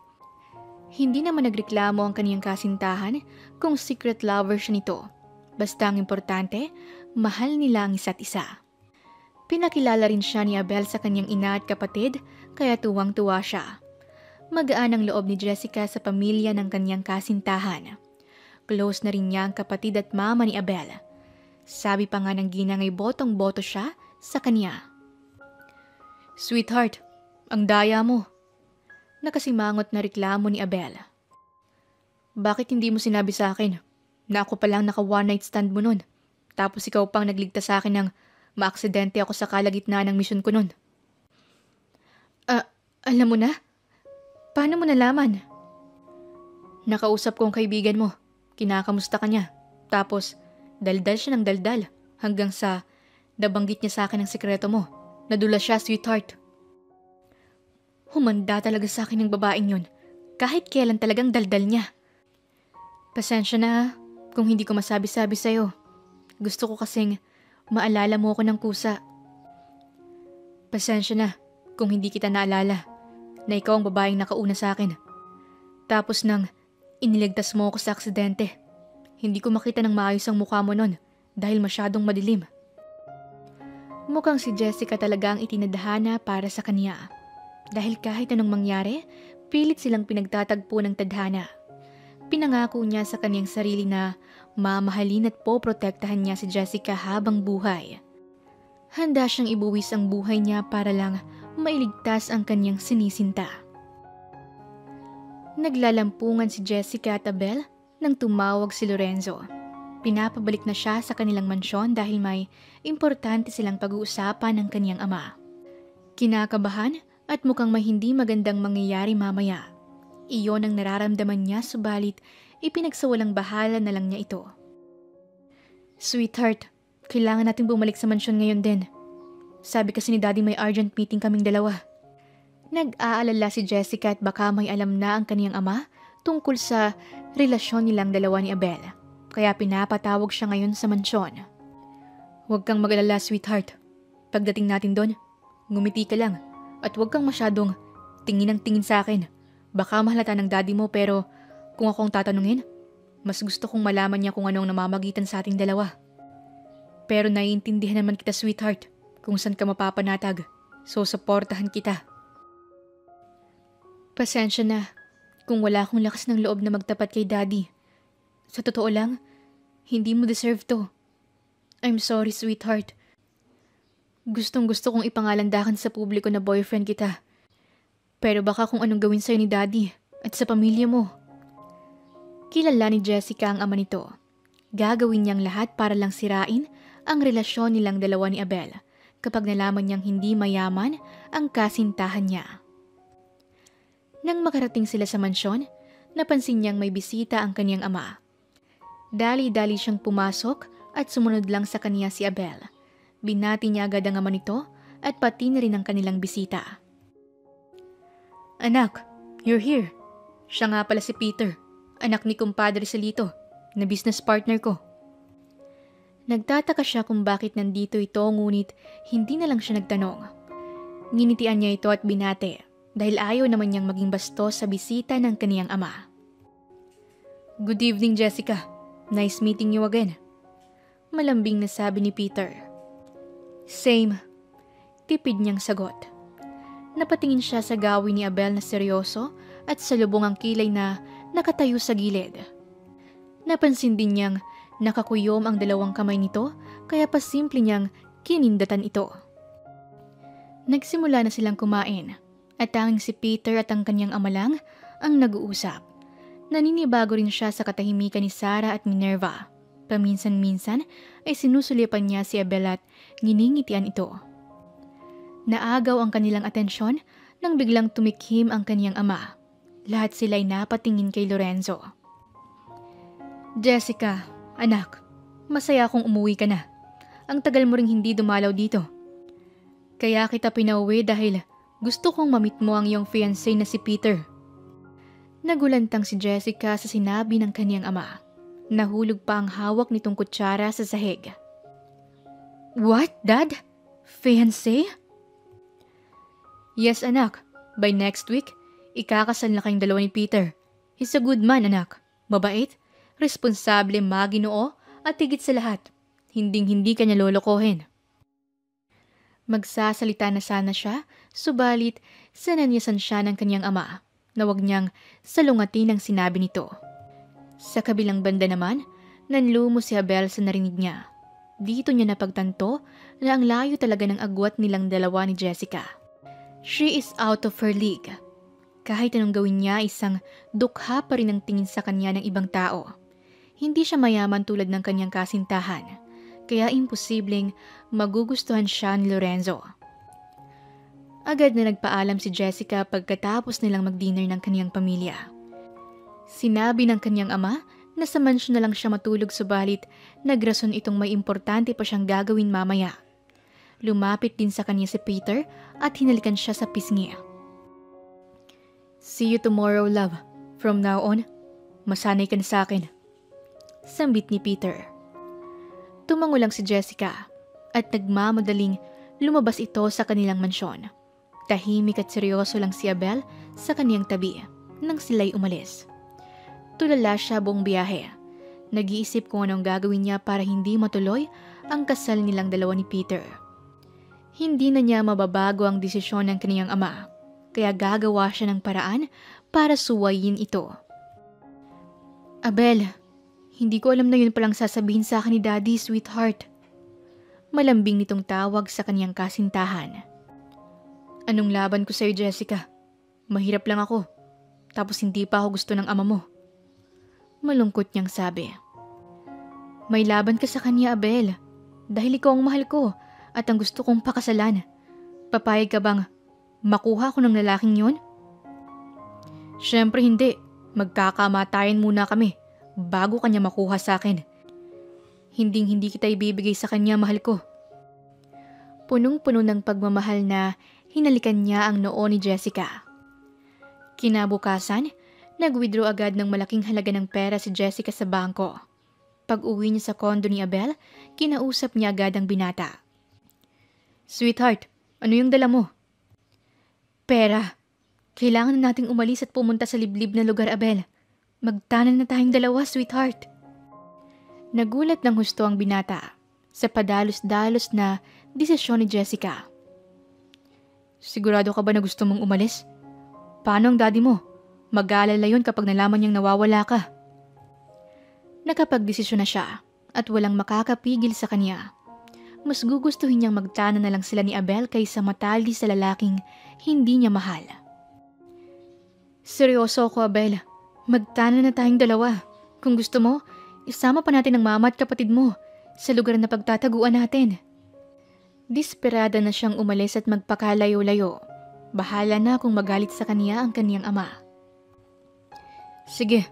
Hindi naman nagreklamo ang kanyang kasintahan kung secret lover siya nito. Basta ang importante, mahal nila ang isa't isa. Pinakilala rin siya ni Abel sa kanyang ina at kapatid kaya tuwang-tuwa siya. Magaan ang loob ni Jessica sa pamilya ng kanyang kasintahan. Close na rin niya ang kapatid at mama ni Abel. Sabi pa nga ng ginang ay botong-boto siya sa kanya. Sweetheart, ang daya mo. Nakasimangot na reklamo ni Abel. Bakit hindi mo sinabi sa akin na ako palang naka one night stand mo nun? Tapos ikaw pang nagligtas sa akin ng maaksidente ako sa kalagitnaan ng misyon ko nun. Alam mo na? Paano mo nalaman? Nakausap ko ang kaibigan mo. Kinakamusta ka niya. Tapos, daldal siya ng daldal hanggang sa nabanggit niya sa akin ang sikreto mo. Nadulas siya, sweetheart. Humanda talaga sa akin ng babaeng yun. Kahit kailan talagang daldal niya. Pasensya na kung hindi ko masabi-sabi sa'yo. Gusto ko kasing maalala mo ako ng kusa. Pasensya na kung hindi kita naalala na ikaw ang babaeng nakauna sa akin. Tapos nang iniligtas mo ako sa aksidente, hindi ko makita ng maayos ang mukha mo nun dahil masyadong madilim. Mukhang si Jessica talaga ang itinadhana para sa kanya. Dahil kahit anong mangyari, pilit silang pinagtatagpo ng tadhana. Pinangako niya sa kanyang sarili na mamahalin at poprotektahan niya si Jessica habang buhay. Handa siyang ibuwis ang buhay niya para lang mailigtas ang kanyang sinisinta. Naglalampungan si Jessica at Abel nang tumawag si Lorenzo. Pinapabalik na siya sa kanilang mansyon dahil may importante silang pag-uusapan ng kanyang ama. Kinakabahan at mukhang may hindi magandang mangyayari mamaya. Iyon ang nararamdaman niya subalit ipinagsawalang bahala na lang niya ito. Sweetheart, kailangan nating bumalik sa mansyon ngayon din. Sabi kasi ni Daddy may urgent meeting kaming dalawa. Nag-aalala si Jessica at baka may alam na ang kaniyang ama tungkol sa relasyon nilang dalawa ni Abel. Kaya pinapatawag siya ngayon sa mansyon. Huwag kang mag-alala, sweetheart. Pagdating natin doon, ngumiti ka lang. At huwag kang masyadong tingin ng tingin sa akin. Baka mahalata ng daddy mo pero kung akong tatanungin, mas gusto kong malaman niya kung anong namamagitan sa ating dalawa. Pero naiintindihan naman kita, sweetheart, kung saan ka mapapanatag. So, supportahan kita. Pasensya na kung wala akong lakas ng loob na magtapat kay daddy. Sa totoo lang, hindi mo deserve to. I'm sorry, sweetheart. Gustong-gusto kong ipangalandakan sa publiko na boyfriend kita. Pero baka kung anong gawin sa'yo ni Daddy at sa pamilya mo. Kilala ni Jessica ang ama nito. Gagawin niyang lahat para lang sirain ang relasyon nilang dalawa ni Abel kapag nalaman niyang hindi mayaman ang kasintahan niya. Nang makarating sila sa mansyon, napansin niyang may bisita ang kaniyang ama. Dali-dali siyang pumasok at sumunod lang sa kaniya si Abel. Binati niya agad ang ama nito at pati na rin ang kanilang bisita. Anak, you're here. Siya nga pala si Peter, anak ni Kumpadre Celito, na business partner ko. Nagtataka siya kung bakit nandito ito ngunit hindi na lang siya nagtanong. Nginitian niya ito at binate dahil ayaw naman niyang maging bastos sa bisita ng kaniyang ama. Good evening, Jessica. Nice meeting you again. Malambing na sabi ni Peter. Same. Tipid niyang sagot. Napatingin siya sa gawin ni Abel na seryoso at salubong ang kilay na nakatayo sa gilid. Napansin din niyang nakakuyom ang dalawang kamay nito kaya pasimple niyang kinindatan ito. Nagsimula na silang kumain at tanging si Peter at ang kanyang ama lang ang nag-uusap. Naninibago rin siya sa katahimikan ni Sarah at Minerva. Paminsan-minsan ay sinusulipan niya si Abel at nginingitian ito. Naagaw ang kanilang atensyon nang biglang tumikhim ang kaniyang ama. lahat sila'y napatingin kay Lorenzo. Jessica, anak, masaya akong umuwi ka na. Ang tagal mo ring hindi dumalaw dito. Kaya kita pinauwi dahil gusto kong mamit mo ang iyong fiancé na si Peter. Nagulantang si Jessica sa sinabi ng kaniyang ama. Nahulog pa ang hawak nitong kutsara sa sahig. What, Dad? Fiancé? Yes, anak. By next week, ikakasal na kayong dalawa ni Peter. He's a good man, anak. Mabait, responsable, maginoo, at higit sa lahat, hinding-hindi kanya lolokohin. Magsasalita na sana siya, subalit sananyasan siya ng kanyang ama na wag niyang salungatin ang sinabi nito. Sa kabilang banda naman, nanlumo si Abel sa narinig niya. Dito niya napagtanto na ang layo talaga ng agwat nilang dalawa ni Jessica. She is out of her league. Kahit anong gawin niya, isang dukha pa rin ang tingin sa kanya ng ibang tao. Hindi siya mayaman tulad ng kanyang kasintahan, kaya imposibleng magugustuhan siya ni Lorenzo. Agad na nagpaalam si Jessica pagkatapos nilang mag-dinner ng kanyang pamilya. Sinabi ng kanyang ama na sa mansyon na lang siya matulog subalit nagrason itong may importante pa siyang gagawin mamaya. Lumapit din sa kanya si Peter at hinalikan siya sa pisngi. See you tomorrow, love. From now on, masanay ka na sa akin. Sambit ni Peter. Tumango lang si Jessica at nagmamadaling lumabas ito sa kanilang mansyon. Tahimik at seryoso lang si Abel sa kaniyang tabi nang sila'y umalis. Tulala siya buong biyahe. Nag-iisip kung anong gagawin niya para hindi matuloy ang kasal nilang dalawa ni Peter. Hindi na niya mababago ang desisyon ng kaniyang ama, kaya gagawa siya ng paraan para suwayin ito. Abel, hindi ko alam na yun palang sasabihin sa akin ni Daddy, sweetheart. Malambing nitong tawag sa kaniyang kasintahan. Anong laban ko sa'yo, Jessica? Mahirap lang ako. Tapos hindi pa ako gusto ng ama mo. Malungkot niyang sabi. May laban ka sa kanya, Abel. Dahil ikaw ang mahal ko at ang gusto kong pakasalan. Papayag ka bang makuha ko ng lalaking yon? Siyempre hindi. Magkakamatayan muna kami bago kanya makuha sa akin. Hinding-hindi kita ibibigay sa kanya, mahal ko. Punong-puno ng pagmamahal na hinalikan niya ang noo ni Jessica. Kinabukasan, nag-withdraw agad ng malaking halaga ng pera si Jessica sa bangko. Pag-uwi niya sa kondo ni Abel, kinausap niya agad ang binata. Sweetheart, ano yung dala mo? Pera. Kailangan na nating umalis at pumunta sa liblib na lugar, Abel. Magtanan na tayong dalawa, sweetheart. Nagulat ng husto ang binata sa padalos-dalos na desisyon ni Jessica. Sigurado ka ba na gusto mong umalis? Paano ang daddy mo? Mag-aalala yun kapag nalaman niyang nawawala ka. Nakapagdesisyon na siya at walang makakapigil sa kanya. Mas gugustuhin niyang magtana na lang sila ni Abel kaysa matali sa lalaking hindi niya mahal. Seryoso ako, Abel. Magtana na tayong dalawa. Kung gusto mo, isama pa natin ang mama at kapatid mo sa lugar na pagtataguan natin. Desperada na siyang umalis at magpakalayo-layo. Bahala na kung magalit sa kanya ang kaniyang ama. Sige,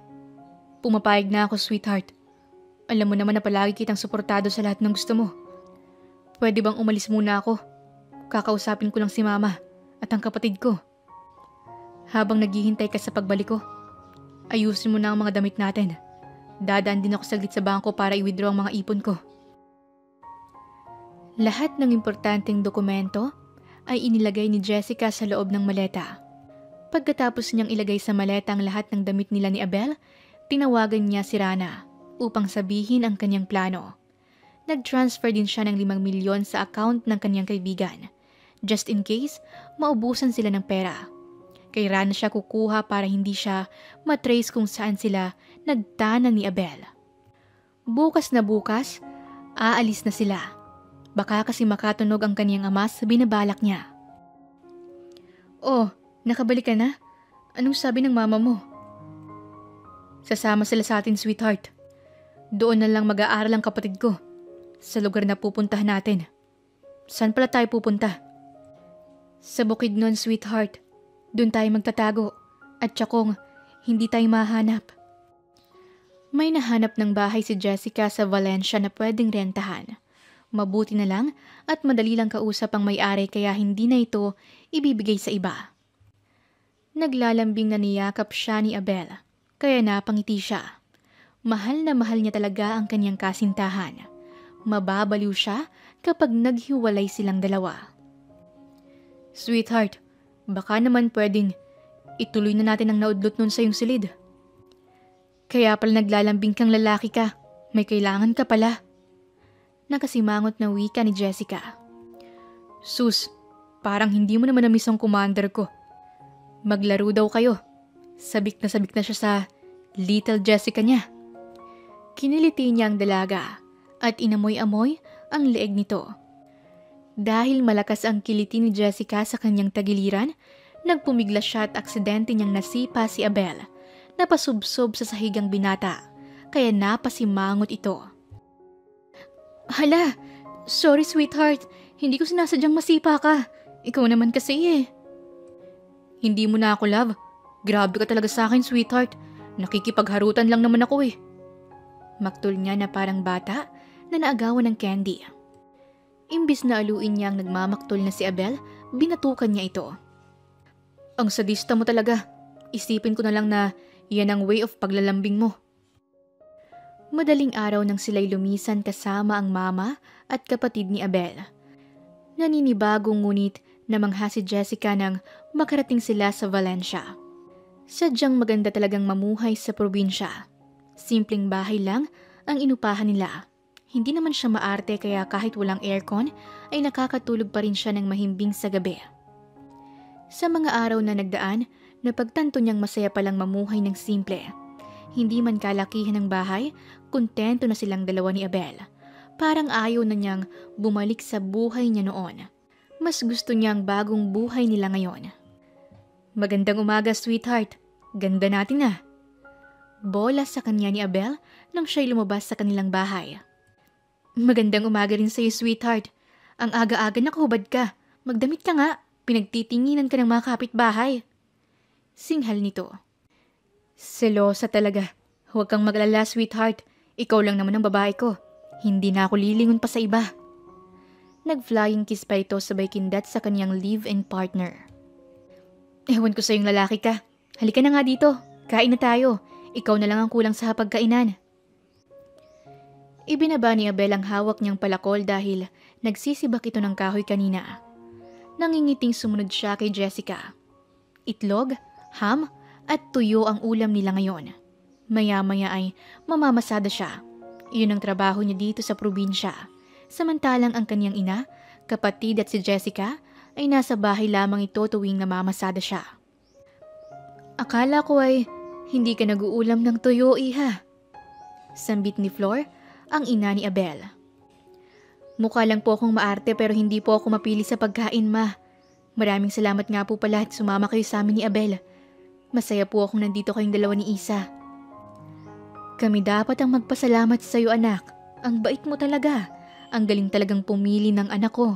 pumapayag na ako, sweetheart. Alam mo naman na palagi kitang suportado sa lahat ng gusto mo. Pwede bang umalis muna ako? Kakausapin ko lang si mama at ang kapatid ko. Habang naghihintay ka sa pagbalik ko, ayusin mo na ang mga damit natin. Dadaan din ako saglit sa bangko para i-withdraw ang mga ipon ko. Lahat ng importanteng dokumento ay inilagay ni Jessica sa loob ng maleta. Pagkatapos niyang ilagay sa maleta ang lahat ng damit nila ni Abel, tinawagan niya si Rana upang sabihin ang kanyang plano. Nag-transfer din siya ng 5 milyon sa account ng kanyang kaibigan, just in case maubusan sila ng pera. Kay Rana siya kukuha para hindi siya matrace kung saan sila nagtana ni Abel. Bukas na bukas, aalis na sila. Baka kasi makatunog ang kanyang ama sa binabalak niya. Oh, nakabalik ka na? Anong sabi ng mama mo? Sasama sila sa atin, sweetheart. Doon na lang mag-aaral ang kapatid ko. Sa lugar na pupuntahan natin. Saan pala tayo pupunta? Sa Bukidnon, sweetheart. Doon tayo magtatago. At tsakong hindi tayo mahanap. May nahanap ng bahay si Jessica sa Valencia na pwedeng rentahan. Mabuti na lang at madali lang kausap ang may-ari kaya hindi na ito ibibigay sa iba. Naglalambing na niyakap siya ni Abel, kaya napangiti siya. Mahal na mahal niya talaga ang kanyang kasintahan. Mababaliw siya kapag naghiwalay silang dalawa. Sweetheart, baka naman pwedeng ituloy na natin ang naudlot nun sa iyong silid. Kaya pala naglalambing kang lalaki ka. May kailangan ka pala. Nakasimangot na wika ni Jessica. Sus, parang hindi mo naman na-miss ang commander ko. Maglaro daw kayo. Sabik na siya sa little Jessica niya. Kiniliti niya ang dalaga at inamoy-amoy ang leeg nito. Dahil malakas ang kiliti ni Jessica sa kanyang tagiliran, nagpumiglas siya at aksidente niyang nasipa si Abel. Napasubsob sa sahigang binata, kaya napasimangot ito. Hala, sorry sweetheart, hindi ko sinasadyang masipa ka. Ikaw naman kasi eh. Hindi mo na ako love. Grabe ka talaga sa akin sweetheart. Nakikipagharutan lang naman ako eh. Maktul niya na parang bata na naagawan ng candy. Imbis na aluin niya ang nagmamaktol na si Abel, binatukan niya ito. Ang sadista mo talaga. Isipin ko na lang na yan ang way of paglalambing mo. Madaling araw nang sila'y lumisan kasama ang mama at kapatid ni Abel. Naninibagong ngunit namangha si Jessica nang makarating sila sa Valencia. Sadyang maganda talagang mamuhay sa probinsya. Simpleng bahay lang ang inupahan nila. Hindi naman siya maarte kaya kahit walang aircon ay nakakatulog pa rin siya ng mahimbing sa gabi. Sa mga araw na nagdaan, napagtanto niyang masaya palang mamuhay ng simple. Hindi man kalakihan ng bahay, kontento na silang dalawa ni Abel. Parang ayaw na niyang bumalik sa buhay niya noon. Mas gusto niyang bagong buhay nila ngayon. Magandang umaga, sweetheart. Ganda natin ah. Bola sa kanya ni Abel nang siya'y lumabas sa kanilang bahay. Magandang umaga rin sa'yo, sweetheart. Ang aga-aga nakahubad ka. Magdamit ka nga. Pinagtitinginan ka ng mga kapitbahay. Singhal nito. Selosa talaga. Huwag kang maglala, sweetheart. Ikaw lang naman ang babae ko. Hindi na ako lilingon pa sa iba. Nag-flying kiss pa ito sabay kindat sa kanyang live-in partner. Ewan ko sa yung lalaki ka. Halika na nga dito. Kain na tayo. Ikaw na lang ang kulang sa hapagkainan. Ibinaba ni Abel ang hawak niyang palakol dahil nagsisibak ito ng kahoy kanina. Nangingiting sumunod siya kay Jessica. Itlog, ham, at tuyo ang ulam nila ngayon. Maya-maya ay mamamasada siya. Iyon ang trabaho niya dito sa probinsya. Samantalang ang kanyang ina, kapatid at si Jessica ay nasa bahay lamang ito tuwing namamasada siya. Akala ko ay hindi ka nag-uulam ng tuyo, iha. Sambit ni Flor, ang ina ni Abel. Mukha lang po akong maarte pero hindi po ako mapili sa pagkain, ma. Maraming salamat nga po pala at sumama kayo sa amin ni Abel. Masaya po akong nandito kayong dalawa ni Isa. Kami dapat ang magpasalamat sa iyo, anak. Ang bait mo talaga. Ang galing talagang pumili ng anak ko.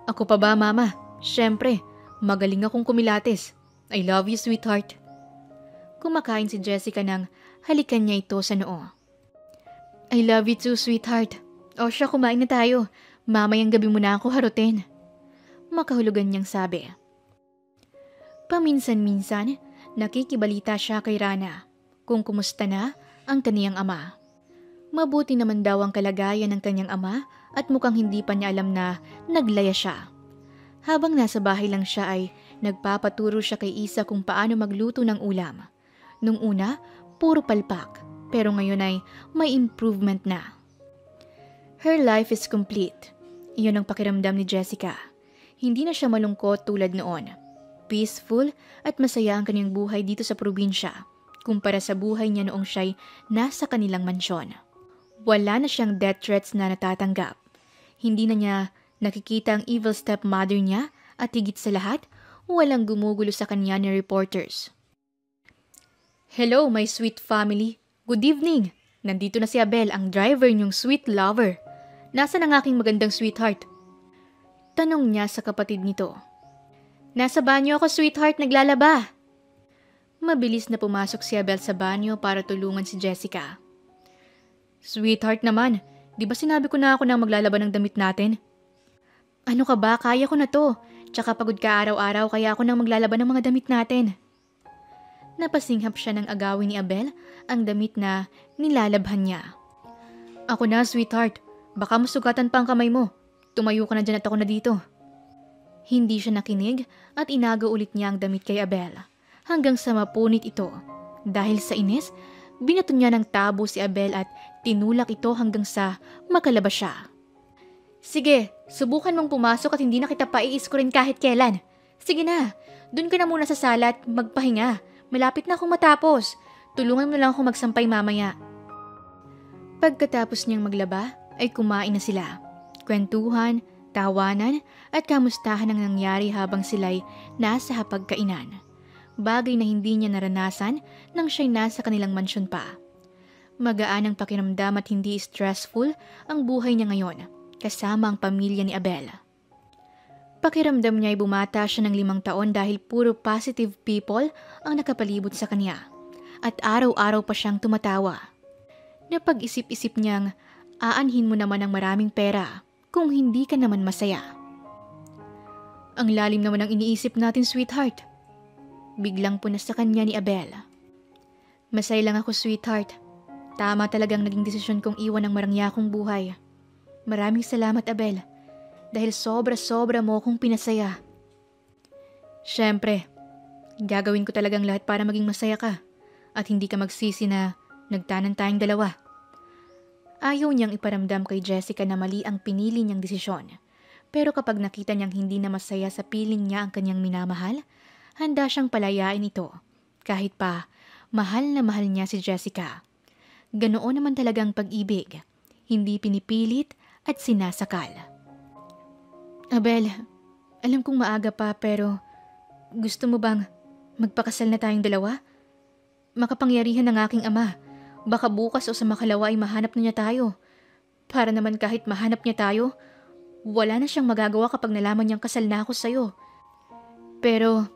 Ako pa ba, mama? Siyempre, magaling akong kumilates. I love you, sweetheart. Kumakain si Jessica nang halikan niya ito sa noo. I love you too, sweetheart. O siya, kumain na tayo. Mamayang gabi mo na ako harutin. Makahulugan niyang sabi. Paminsan-minsan, nakikibalita siya kay Rana kung kumusta na ang kaniyang ama. Mabuti naman daw ang kalagayan ng kanyang ama at mukhang hindi pa niya alam na naglaya siya. Habang nasa bahay lang siya ay nagpapaturo siya kay Isa kung paano magluto ng ulam. Nung una, puro palpak, pero ngayon ay may improvement na. Her life is complete. Iyon ang pakiramdam ni Jessica. Hindi na siya malungkot tulad noon. Peaceful at masaya ang kanyang buhay dito sa probinsya kumpara sa buhay niya noong siya'y nasa kanilang mansyon. Wala na siyang death threats na natatanggap. Hindi na niya nakikita ang evil stepmother niya at higit sa lahat, walang gumugulo sa kanya ni reporters. Hello, my sweet family. Good evening. Nandito na si Abel, ang driver niyong sweet lover. Nasaan ang aking magandang sweetheart? Tanong niya sa kapatid nito. Nasa banyo ako, sweetheart, naglalaba. Mabilis na pumasok si Abel sa banyo para tulungan si Jessica. Sweetheart naman, di ba sinabi ko na ako nang maglalaban ng damit natin? Ano ka ba? Kaya ko na to. Tsaka pagod ka araw-araw kaya ako nang maglalaban ng mga damit natin. Napasinghap siya ng agawin ni Abel ang damit na nilalabhan niya. Ako na, sweetheart. Baka masugatan pa ang kamay mo. Tumayo ka na dyan at ako na dito. Hindi siya nakinig at inago ulit niya ang damit kay Abel hanggang sa mapunit ito. Dahil sa inis, binato niya ng tabo si Abel at tinulak ito hanggang sa makalabas siya. Sige, subukan mong pumasok at hindi na kita paiiskurin kahit kailan. Sige na, dun ka na muna sa sala at magpahinga. Malapit na akong matapos. Tulungan mo lang ako magsampay mamaya. Pagkatapos niyang maglaba, ay kumain na sila. Kwentuhan, tawanan, at kamustahan ang nangyari habang sila'y nasa hapagkainan. Bagay na hindi niya naranasan nang siya'y nasa kanilang mansyon pa. Magaan ang pakiramdam at hindi stressful ang buhay niya ngayon, kasama ang pamilya ni Abel. Pakiramdam niya ay bumata siya ng 5 taon dahil puro positive people ang nakapalibot sa kanya. At araw-araw pa siyang tumatawa. Napag-isip-isip niyang, aanhin mo naman ng maraming pera kung hindi ka naman masaya. Ang lalim naman ang iniisip natin, sweetheart. Biglang punas sa kanya ni Abel. Masaya lang ako, sweetheart. Tama talagang naging desisyon kong iwan ang marangyakong buhay. Maraming salamat, Abel. Dahil sobra-sobra mo akong pinasaya. Siyempre, gagawin ko talagang lahat para maging masaya ka at hindi ka magsisi na nagtanan tayong dalawa. Ayaw niyang iparamdam kay Jessica na mali ang pinili niyang desisyon. Pero kapag nakita niyang hindi na masaya sa piling niya ang kanyang minamahal, handa siyang palayain ito. Kahit pa, mahal na mahal niya si Jessica. Ganoon naman talagang pag-ibig. Hindi pinipilit at sinasakal. Abel, alam kong maaga pa pero gusto mo bang magpakasal na tayong dalawa? Makapangyarihan ng aking ama. Baka bukas o sa makalawa ay mahanap na niya tayo. Para naman kahit mahanap niya tayo, wala na siyang magagawa kapag nalaman niyang kasal na ako sa'yo. Pero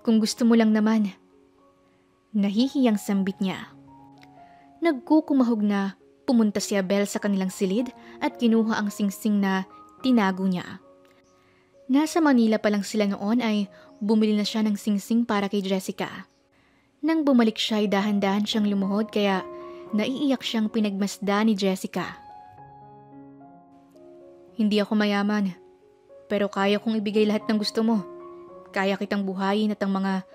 kung gusto mo lang naman. Nahihiyang sambit niya. Nagkukumahog na pumunta si Abel sa kanilang silid at kinuha ang singsing na tinago niya. Nasa Manila pa lang sila noon ay bumili na siya ng singsing para kay Jessica. Nang bumalik siya ay dahan-dahan siyang lumuhod kaya naiiyak siyang pinagmasda ni Jessica. Hindi ako mayaman, pero kaya kong ibigay lahat ng gusto mo. Kaya kitang buhayin at ang mga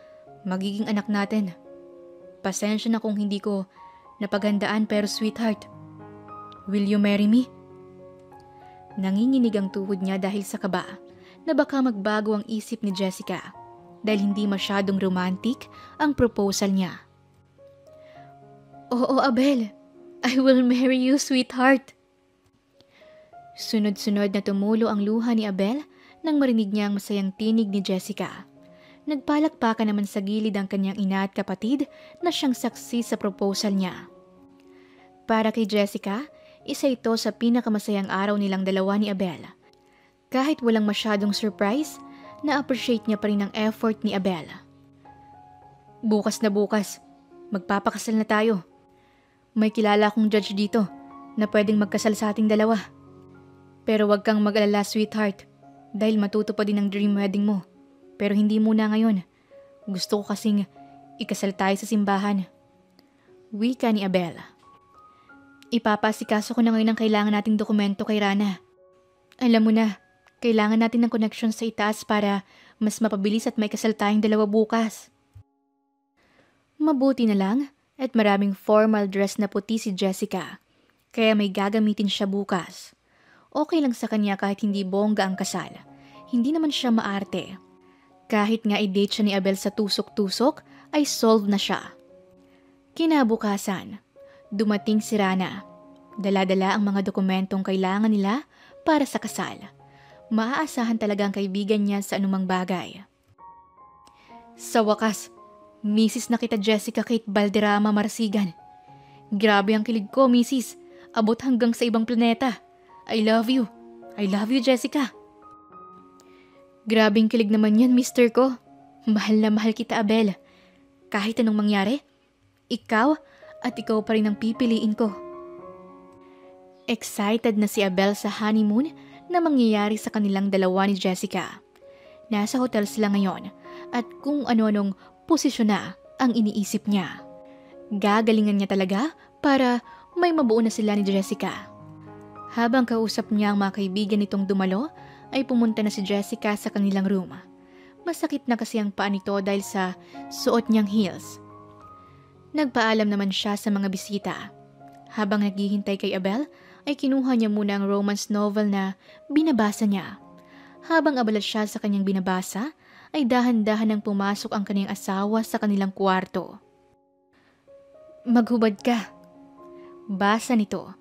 magiging anak natin. Pasensya na kung hindi ko napaghandaan pero sweetheart, will you marry me? Nanginginig ang tuhod niya dahil sa kaba na baka magbago ang isip ni Jessica dahil hindi masyadong romantic ang proposal niya. Oo, Abel. I will marry you, sweetheart. Sunod-sunod na tumulo ang luha ni Abel nang marinig niya ang masayang tinig ni Jessica. Nagpalakpakan naman sa gilid ang kanyang ina at kapatid na siyang saksi sa proposal niya. Para kay Jessica, isa ito sa pinakamasayang araw nilang dalawa ni Abel. Kahit walang masyadong surprise, na-appreciate niya pa rin ang effort ni Abel. Bukas na bukas, magpapakasal na tayo. May kilala akong judge dito na pwedeng magkasal sa ating dalawa. Pero wag kang mag-alala, sweetheart, dahil matuto pa din ang dream wedding mo. Pero hindi muna ngayon. Gusto ko kasing ikasal tayo sa simbahan. Wika ni Abel. Ipapasikaso ko na ngayon ang kailangan nating dokumento kay Rana. Alam mo na, kailangan natin ng connection sa itaas para mas mapabilis at may kasal tayong dalawa bukas. Mabuti na lang at maraming formal dress na puti si Jessica, kaya may gagamitin siya bukas. Okay lang sa kanya kahit hindi bongga ang kasal. Hindi naman siya maarte. Kahit nga i-date siya ni Abel sa tusok-tusok, ay solved na siya. Kinabukasan, dumating si Rana. Dala-dala ang mga dokumentong kailangan nila para sa kasal. Maaasahan talaga ang kaibigan niya sa anumang bagay. Sa wakas, Mrs. na kita Jessica Kate Valderrama Marasigan. Grabe ang kilig ko, Mrs. Abot hanggang sa ibang planeta. I love you. I love you, Jessica. Grabing kilig naman yan, mister ko. Mahal na mahal kita, Abel. Kahit anong mangyari, ikaw at ikaw pa rin ang pipiliin ko. Excited na si Abel sa honeymoon na mangyayari sa kanilang dalawa ni Jessica. Nasa hotel sila ngayon at kung ano-anong posisyon na ang iniisip niya. Gagalingan niya talaga para may mabuo na sila ni Jessica. Habang kausap niya ang mga kaibigan nitong dumalo, ay pumunta na si Jessica sa kanilang room. Masakit na kasi ang paa nito dahil sa suot niyang heels. Nagpaalam naman siya sa mga bisita. Habang naghihintay kay Abel, ay kinuha niya muna ang romance novel na binabasa niya. Habang abala siya sa kanyang binabasa, ay dahan-dahan nang pumasok ang kanyang asawa sa kanilang kwarto. Maghubad ka. Basa nito.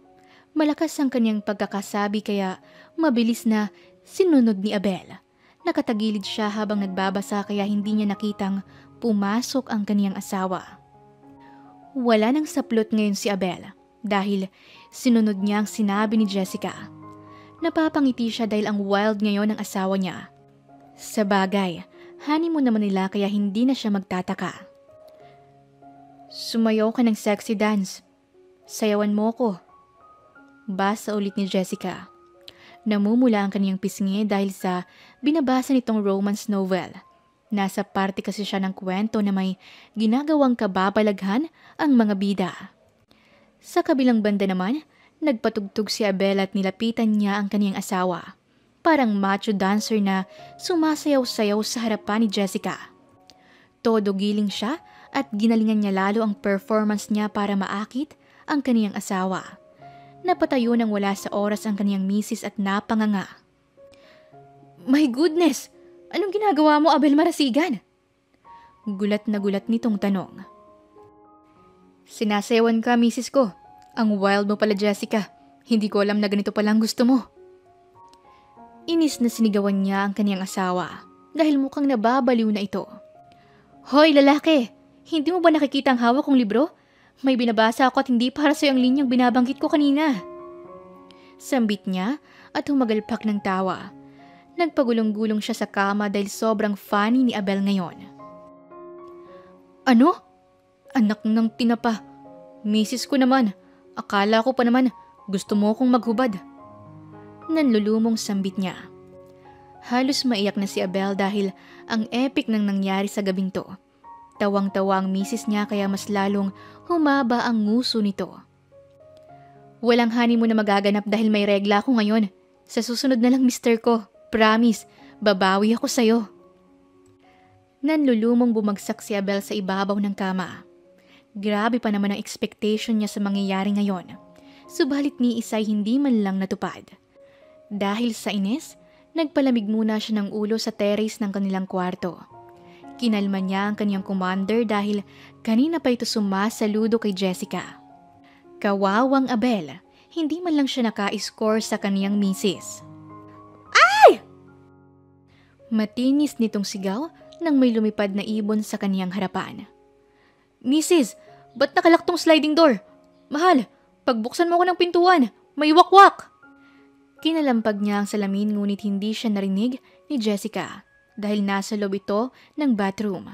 Malakas ang kanyang pagkakasabi kaya mabilis na sinunod ni Abel. Nakatagilid siya habang nagbabasa kaya hindi niya nakitang pumasok ang kanyang asawa. Wala nang saplot ngayon si Abel dahil sinunod niya ang sinabi ni Jessica. Napapangiti siya dahil ang wild ngayon ng asawa niya. Sa bagay, honeymoon naman nila kaya hindi na siya magtataka. Sumayaw ka ng sexy dance. Sayawan mo ko. Basa ulit ni Jessica. Namumula ang kaniyang pisngi dahil sa binabasa nitong romance novel. Nasa parte kasi siya ng kwento na may ginagawang kababalaghan ang mga bida. Sa kabilang banda naman, nagpatugtog si Abel at nilapitan niya ang kaniyang asawa. Parang macho dancer na sumasayaw-sayaw sa harapan ni Jessica. Todo giling siya at ginalingan niya lalo ang performance niya para maakit ang kaniyang asawa. Napatayo nang wala sa oras ang kaniyang misis at napanganga. My goodness! Anong ginagawa mo, Abel Marasigan? Gulat na gulat nitong tanong. Sinasayawan ka, misis ko. Ang wild mo pala, Jessica. Hindi ko alam na ganito palang gusto mo. Inis na sinigawan niya ang kaniyang asawa dahil mukhang nababaliw na ito. Hoy, lalaki! Hindi mo ba nakikita ang hawak kong libro? May binabasa ako at hindi para sa'yo ang linyang binabanggit ko kanina. Sambit niya at humagalpak ng tawa. Nagpagulong-gulong siya sa kama dahil sobrang funny ni Abel ngayon. Ano? Anak ng tinapa. Misis ko naman. Akala ko pa naman gusto mo kong maghubad. Nanlulumong sambit niya. Halos maiyak na si Abel dahil ang epic nang nangyari sa gabing to. Tawang-tawa ang misis niya kaya mas lalong humaba ang nguso nito. Walang honeymoon na magaganap dahil may regla ako ngayon. Sa susunod na lang, mister ko. Promise, babawi ako sa'yo. Nanlulumong bumagsak si Abel sa ibabaw ng kama. Grabe pa naman ang expectation niya sa mangyayari ngayon. Subalit ni Isay hindi man lang natupad. Dahil sa inis, nagpalamig muna siya ng ulo sa terrace ng kanilang kwarto. Kinalma niya ang kanyang commander dahil kanina pa ito sumasaludo kay Jessica. Kawawang Abel, hindi man lang siya naka-score sa kaniyang misis. Ay! Matinis nitong sigaw nang may lumipad na ibon sa kaniyang harapan. Misis, ba't nakalak tong sliding door? Mahal, pagbuksan mo ko ng pintuan, may wakwak! Kinalampag niya ang salamin ngunit hindi siya narinig ni Jessica. Dahil nasa loob ito ng bathroom.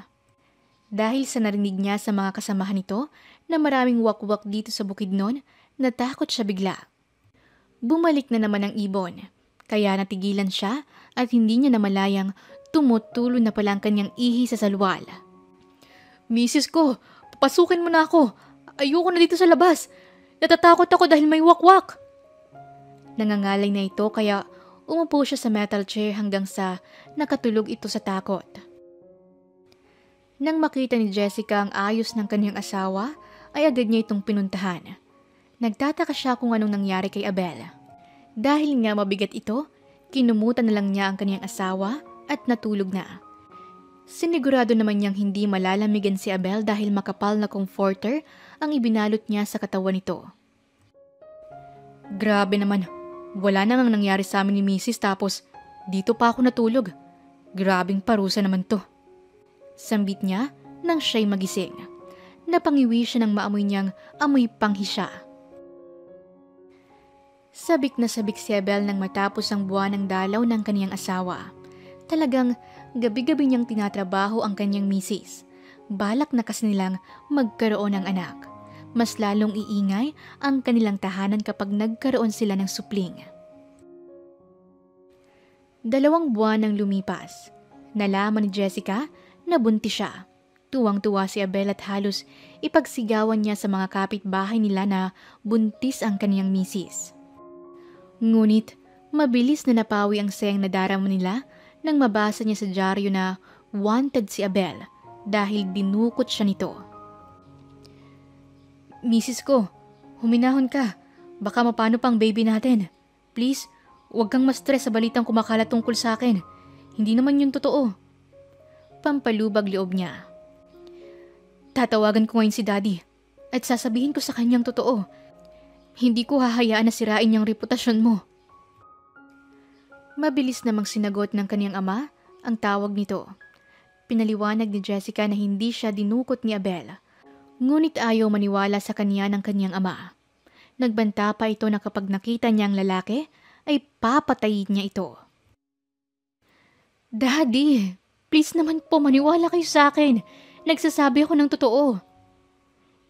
Dahil sa narinig niya sa mga kasamahan nito na maraming wakwak dito sa Bukidnon, natakot siya bigla. Bumalik na naman ang ibon, kaya natigilan siya at hindi niya namalayang tumutulo na pala ang kanyang ihi sa salwal. Misis ko, papasukin mo na ako. Ayoko na dito sa labas. Natatakot ako dahil may wakwak. Nangangalay na ito kaya umupo siya sa metal chair hanggang sa nakatulog ito sa takot. Nang makita ni Jessica ang ayos ng kanyang asawa, ay agad niya itong pinuntahan. Nagtataka siya kung anong nangyari kay Abel. Dahil nga mabigat ito, kinumutan na lang niya ang kanyang asawa at natulog na. Sinigurado naman niyang hindi malalamigan si Abel dahil makapal na comforter ang ibinalot niya sa katawan nito. Grabe naman. Wala nang nangyari sa amin ni Mrs. tapos dito pa ako natulog. Grabing parusa naman to. Sambit niya nang siya'y magising. Napangiwi siya ng maamoy niyang amoy panghisya. Sabik na sabik si Abel nang matapos ang buwan ng dalaw ng kaniyang asawa. Talagang gabi-gabi niyang tinatrabaho ang kanyang misis. balak na kasi nilang magkaroon ng anak. Mas lalong iingay ang kanilang tahanan kapag nagkaroon sila ng supling. 2 buwan nang lumipas. Nalaman ni Jessica na buntis siya. Tuwang-tuwa si Abel at halos ipagsigawan niya sa mga kapitbahay nila na buntis ang kaniyang misis. Ngunit mabilis na napawi ang sayang nadarama nila nang mabasa niya sa dyaryo na wanted si Abel dahil dinukot siya nito. "Misis ko, huminahon ka. Baka mapano pang baby natin. Please, huwag kang ma-stress sa balitang kumakalat tungkol sa akin. Hindi naman yun totoo." Pampalubag loob niya. "Tatawagan ko ngayon si Daddy at sasabihin ko sa kanyang totoo. Hindi ko hahayaan na sirain niyang reputasyon mo." Mabilis namang sinagot ng kaniyang ama ang tawag nito. Pinaliwanag ni Jessica na hindi siya dinukot ni Abel. Ngunit ayaw maniwala sa kanya ng kaniyang ama. Nagbanta pa ito na kapag nakita niya ang lalaki, ay papatayin niya ito. "Daddy, please naman po maniwala kayo sa akin. Nagsasabi ako ng totoo."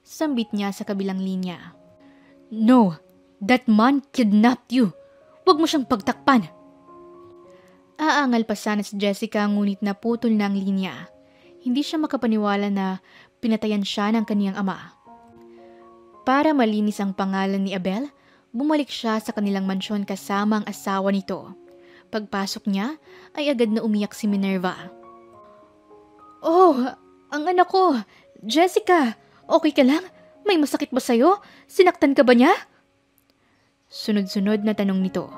Sambit niya sa kabilang linya. "No, that man kidnapped you. Huwag mo siyang pagtakpan." Aangal pa sana si Jessica ngunit naputol na ang linya. Hindi siya makapaniwala na pinatayan siya ng kaniyang ama. Para malinis ang pangalan ni Abel, bumalik siya sa kanilang mansyon kasama ang asawa nito. Pagpasok niya ay agad na umiyak si Minerva. "Oh, ang anak ko! Jessica, okay ka lang? May masakit ba sa'yo? Sinaktan ka ba niya?" Sunod-sunod na tanong nito.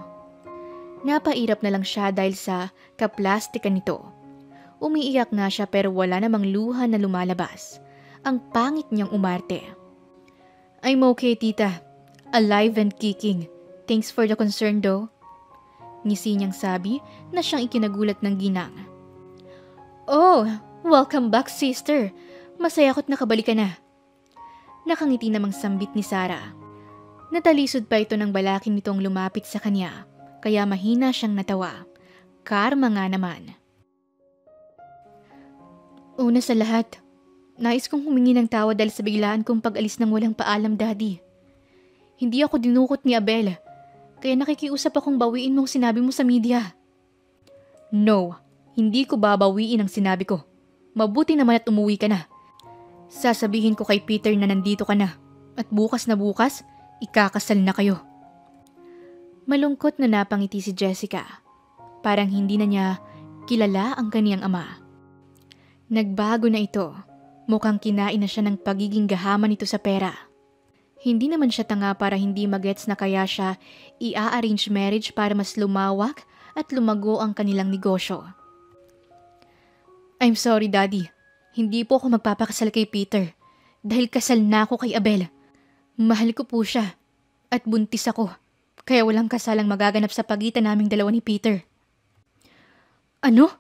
Napairap na lang siya dahil sa kaplastikan nito. Umiiyak nga siya pero wala namang luha na lumalabas. Ang pangit niyang umarte. "I'm okay, tita. Alive and kicking. Thanks for the concern though." Ngisi niyang sabi na siyang ikinagulat ng ginang. "Oh, welcome back, sister. Masaya ako't nakabalik ka na." Nakangiti namang sambit ni Sarah. Natalisod pa ito ng balakin nitong lumapit sa kanya, kaya mahina siyang natawa. Karma nga naman. "Una sa lahat, nais kong humingi ng tawad dahil sa biglaan kong pag-alis ng walang paalam, Daddy. Hindi ako dinukot ni Abel, kaya nakikiusap akong bawiin mo ang sinabi mo sa media." "No, hindi ko babawiin ang sinabi ko. Mabuti naman at umuwi ka na. Sasabihin ko kay Peter na nandito ka na, at bukas na bukas, ikakasal na kayo." Malungkot na napangiti si Jessica. Parang hindi na niya kilala ang kaniyang ama. Nagbago na ito. Mukhang kinain na siya ng pagiging gahaman nito sa pera. Hindi naman siya tanga para hindi magets na kaya siya i-arrange marriage para mas lumawak at lumago ang kanilang negosyo. "I'm sorry, Daddy. Hindi po ako magpapakasal kay Peter dahil kasal na ako kay Abel. Mahal ko po siya at buntis ako, kaya walang kasalang magaganap sa pagitan naming dalawa ni Peter." "Ano?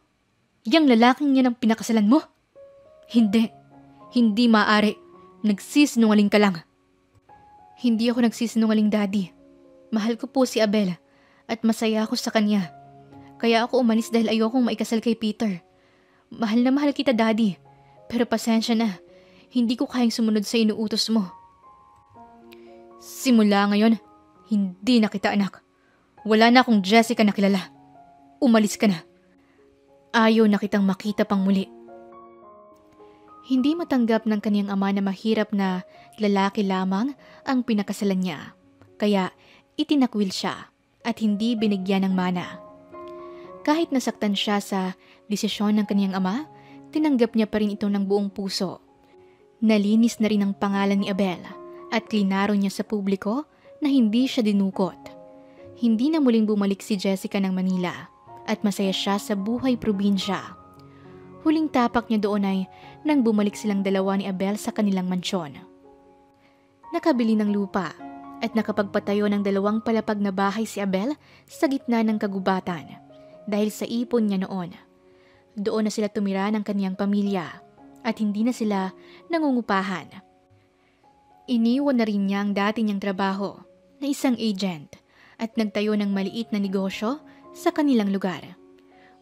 Yang lalaking niya ng pinakasalan mo?" "Hindi. Hindi maaari. Nagsisinungaling ka lang." "Hindi ako nagsisinungaling, Daddy. Mahal ko po si Abel at masaya ako sa kanya. Kaya ako umalis dahil ayokong maikasal kay Peter. Mahal na mahal kita, Daddy. Pero pasensya na. Hindi ko kayang sumunod sa inuutos mo." "Simula ngayon, hindi na kita anak. Wala na akong Jessica na kilala. Umalis ka na. Ayaw na kitang makita pang muli." Hindi matanggap ng kaniyang ama na mahirap na lalaki lamang ang pinakasalan niya. Kaya itinakwil siya at hindi binigyan ng mana. Kahit nasaktan siya sa desisyon ng kaniyang ama, tinanggap niya pa rin ito ng buong puso. Nalinis na rin ang pangalan ni Abel at klinaro niya sa publiko na hindi siya dinukot. Hindi na muling bumalik si Jessica ng Manila at masaya siya sa buhay probinsya. Huling tapak niya doon ay nang bumalik silang dalawa ni Abel sa kanilang mansyon. Nakabili ng lupa at nakapagpatayo ng 2 palapag na bahay si Abel sa gitna ng kagubatan dahil sa ipon niya noon. Doon na sila tumira ng kaniyang pamilya at hindi na sila nangungupahan. Iniwan na rin niya ang dati niyang trabaho na isang agent at nagtayo ng maliit na negosyo sa kanilang lugar.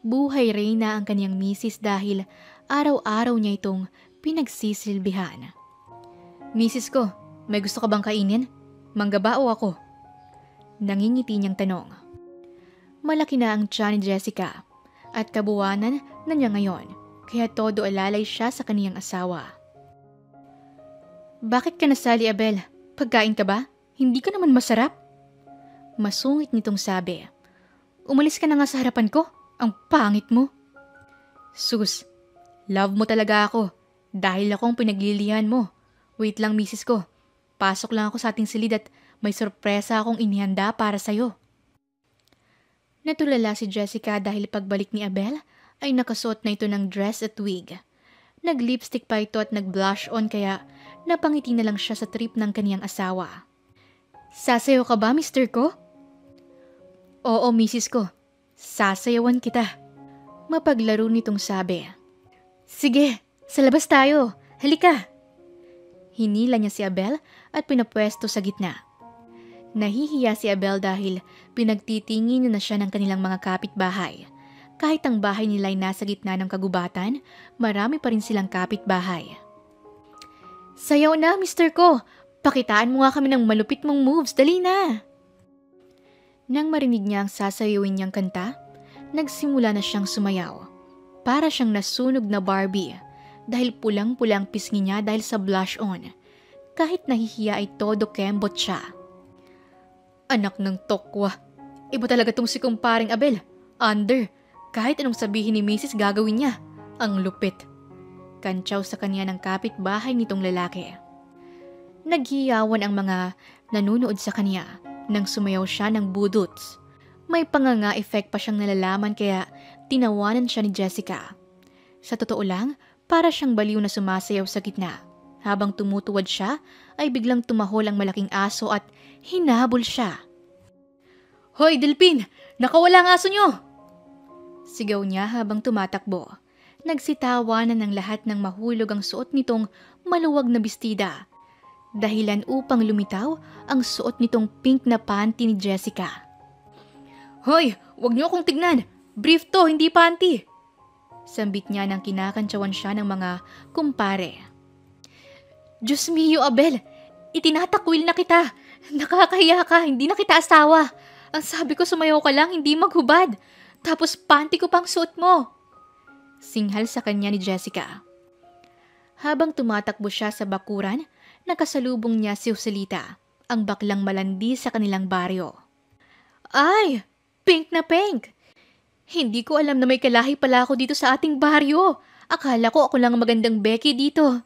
Buhay reyna ang kaniyang misis dahil araw-araw niya itong pinagsisilbihan. Misis ko, may gusto ka bang kainin? Mangga ba o ako? Nangingiti niyang tanong. Malaki na ang tiyan ni Jessica at kabuwanan na niya ngayon, kaya todo alalay siya sa kaniyang asawa. Bakit ka nasali, Abel? Pagkain ka ba? Hindi ka naman masarap? Masungit nitong sabi. Umalis ka na nga sa harapan ko. Ang pangit mo. Sus, love mo talaga ako dahil akong pinaglilihan mo. Wait lang, misis ko. Pasok lang ako sa ating silid at may sorpresa akong inihanda para sa'yo. Natulala si Jessica dahil pagbalik ni Abel ay nakasuot na ito ng dress at wig. Nag-lipstick pa ito at nag-blush on kaya napangiti na lang siya sa trip ng kaniyang asawa. Sasayaw ka ba, mister ko? Oo, misis ko. Sasayawan kita. Mapaglaro nitong sabi. Sige, sa labas tayo. Halika. Hinila niya si Abel at pinapwesto sa gitna. Nahihiya si Abel dahil pinagtitingin na siya ng kanilang mga kapitbahay. Kahit ang bahay nila ay nasa gitna ng kagubatan, marami pa rin silang kapitbahay. Sayaw na, mister ko. Pakitaan mo nga kami ng malupit mong moves. Dali na. Nang marinig niya ang sasayawin niyang kanta, nagsimula na siyang sumayaw. Para siyang nasunog na Barbie dahil pulang-pulang pisngi niya dahil sa blush on. Kahit nahihiya ay todo kembot siya. Anak ng tokwa. Iba talaga tong si kumparing Abel. Under. Kahit anong sabihin ni Mrs. gagawin niya. Ang lupit. Kantsaw sa kanya ng kapitbahay nitong lalaki. Naghiyawan ang mga nanunood sa kanya nang sumayaw siya ng budots. May panganga effect pa siyang nalalaman kaya tinawanan siya ni Jessica. Sa totoo lang, para siyang baliw na sumasayaw sa gitna. Habang tumutuwad siya, ay biglang tumahol ang malaking aso at hinabol siya. Hoy, Delpin! Nakawala ang aso niyo! Sigaw niya habang tumatakbo. Nagsitawanan ng lahat ng mahulog ang suot nitong maluwag na bestida. Dahilan upang lumitaw ang suot nitong pink na panty ni Jessica. Hoy! Huwag niyo akong tignan! Brief to, hindi panty! Sambit niya nang kinakantsawan siya ng mga kumpare. Diyos mio, Abel! Itinatakwil na kita! Nakakahiya ka, hindi na kita asawa! Ang sabi ko sumayaw ka lang, hindi maghubad! Tapos panty ko pang suot mo! Singhal sa kanya ni Jessica. Habang tumatakbo siya sa bakuran, nakasalubong niya si Joselita, ang baklang malandi sa kanilang baryo. Ay! Pink na pink! Hindi ko alam na may kalahi pala ako dito sa ating baryo. Akala ko ako lang ang magandang Becky dito.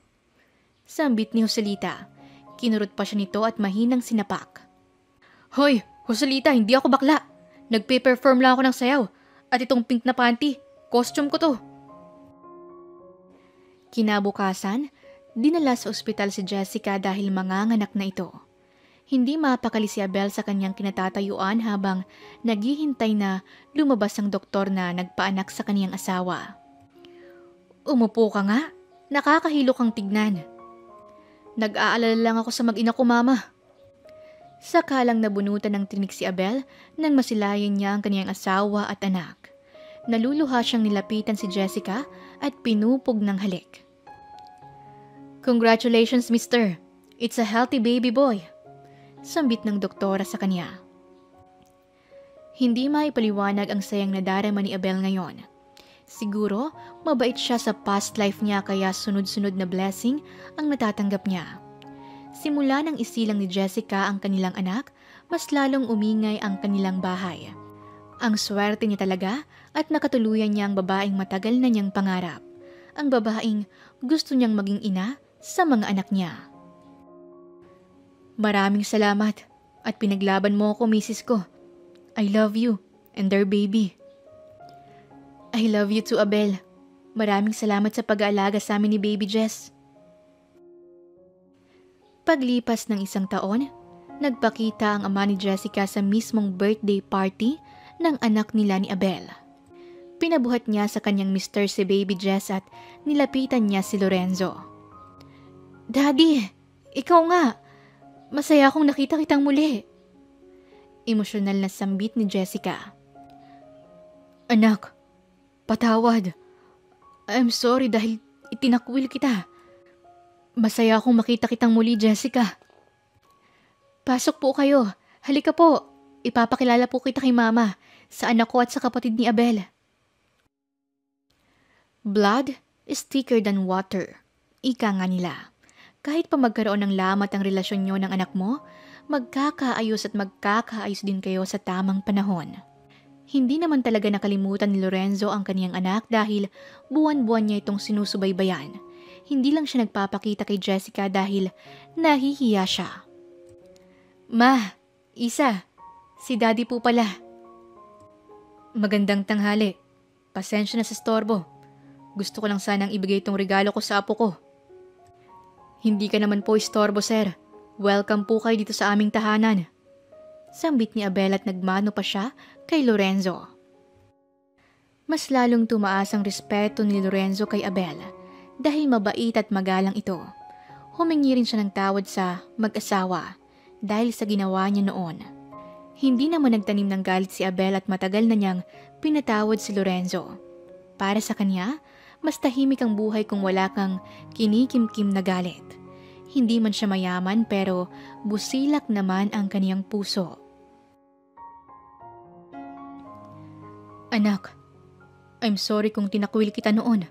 Sambit ni Joselita. Kinurot pa siya nito at mahinang sinapak. Hoy, Joselita, hindi ako bakla. Nagpe-perform lang ako ng sayaw. At itong pink na panty, costume ko to. Kinabukasan, dinala sa ospital si Jessica dahil manganganak na ito. Hindi mapakali si Abel sa kanyang kinatatayuan habang naghihintay na lumabas ang doktor na nagpaanak sa kaniyang asawa. Umupo ka nga, nakakahilo kang tignan. Nag-aalala lang ako sa mag-ina ko, mama. Sakalang nabunutan ng tinik si Abel nang masilayan niya ang kaniyang asawa at anak. Naluluha siyang nilapitan si Jessica at pinupog ng halik. Congratulations, mister. It's a healthy baby boy. Sambit ng doktora sa kanya. Hindi maipaliwanag ang sayang nadarama ni Abel ngayon. Siguro, mabait siya sa past life niya kaya sunod-sunod na blessing ang natatanggap niya. Simula nang isilang ni Jessica ang kanilang anak, mas lalong umingay ang kanilang bahay. Ang swerte niya talaga at nakatuluyan niya ang babaeng matagal na niyang pangarap. Ang babaeng gusto niyang maging ina sa mga anak niya. Maraming salamat at pinaglaban mo ako, misis ko. I love you and their baby. I love you too, Abel. Maraming salamat sa pag-aalaga sa amin ni Baby Jess. Paglipas ng 1 taon, nagpakita ang ama ni Jessica sa mismong birthday party ng anak nila ni Abel. Pinabuhat niya sa kanyang mister si Baby Jess at nilapitan niya si Lorenzo. Daddy, ikaw nga. Masaya akong nakita kitang muli. Emosyonal na sambit ni Jessica. Anak, patawad. I'm sorry dahil itinakwil kita. Masaya akong makita kitang muli, Jessica. Pasok po kayo. Halika po. Ipapakilala po kita kay Mama, sa anak ko at sa kapatid ni Abel. Blood is thicker than water. Ika nga nila. Kahit pa magkaroon ng lamat ang relasyon nyo ng anak mo, magkakaayos at magkakaayos din kayo sa tamang panahon. Hindi naman talaga nakalimutan ni Lorenzo ang kaniyang anak dahil buwan-buwan niya itong sinusubaybayan. Hindi lang siya nagpapakita kay Jessica dahil nahihiya siya. Ma, Isa, si Daddy po pala. Magandang tanghali. Pasensya na sa storbo. Gusto ko lang sanang ibigay itong regalo ko sa apo ko. Hindi ka naman po istorbo, sir. Welcome po kayo dito sa aming tahanan. Sambit ni Abel at nagmano pa siya kay Lorenzo. Mas lalong tumaas ang respeto ni Lorenzo kay Abel dahil mabait at magalang ito. Humingi rin siya ng tawad sa mag-asawa dahil sa ginawa niya noon. Hindi naman nagtanim ng galit si Abel at matagal na niyang pinatawad si Lorenzo. Para sa kanya, mas tahimik ang buhay kung wala kang kinikimkim na galit. Hindi man siya mayaman pero busilak naman ang kaniyang puso. Anak, I'm sorry kung tinakwil kita noon.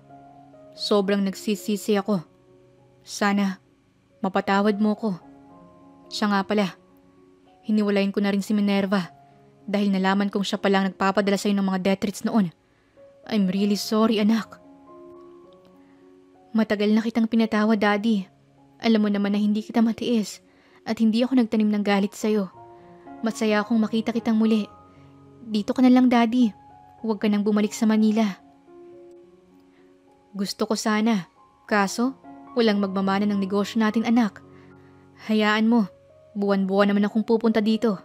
Sobrang nagsisisi ako. Sana mapatawad mo ko. Siya nga pala, hiniwalayin ko na rin si Minerva dahil nalaman kong siya palang nagpapadala sa'yo ng mga death threats noon. I'm really sorry, anak. Matagal na kitang pinatawad, Daddy. Alam mo naman na hindi kita matiis at hindi ako nagtanim ng galit sa'yo. Masaya akong makita kitang muli. Dito ka na lang, Daddy. Huwag ka nang bumalik sa Manila. Gusto ko sana. Kaso, walang magmamana ng negosyo natin, anak. Hayaan mo. Buwan-buwan naman akong pupunta dito.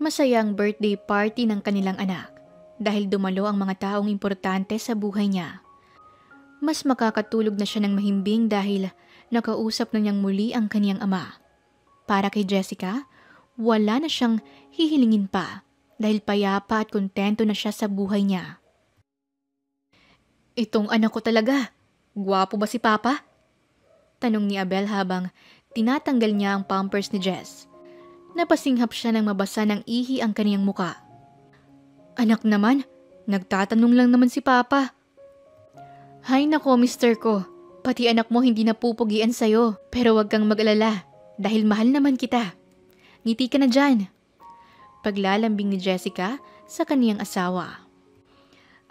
Masaya ang birthday party ng kanilang anak dahil dumalo ang mga taong importante sa buhay niya. Mas makakatulog na siya ng mahimbing dahil nakausap na niyang muli ang kaniyang ama. Para kay Jessica, wala na siyang hihilingin pa dahil payapa at kontento na siya sa buhay niya. Itong anak ko talaga. Gwapo ba si Papa? Tanong ni Abel habang tinatanggal niya ang pampers ni Jess. Napasinghap siya nang mabasa ng ihi ang kaniyang muka. Anak naman, nagtatanong lang naman si Papa. Hay nako, mister ko. Pati anak mo hindi napupugian sa'yo. Pero wag kang mag-alala dahil mahal naman kita. Ngiti ka na dyan. Paglalambing ni Jessica sa kaniyang asawa.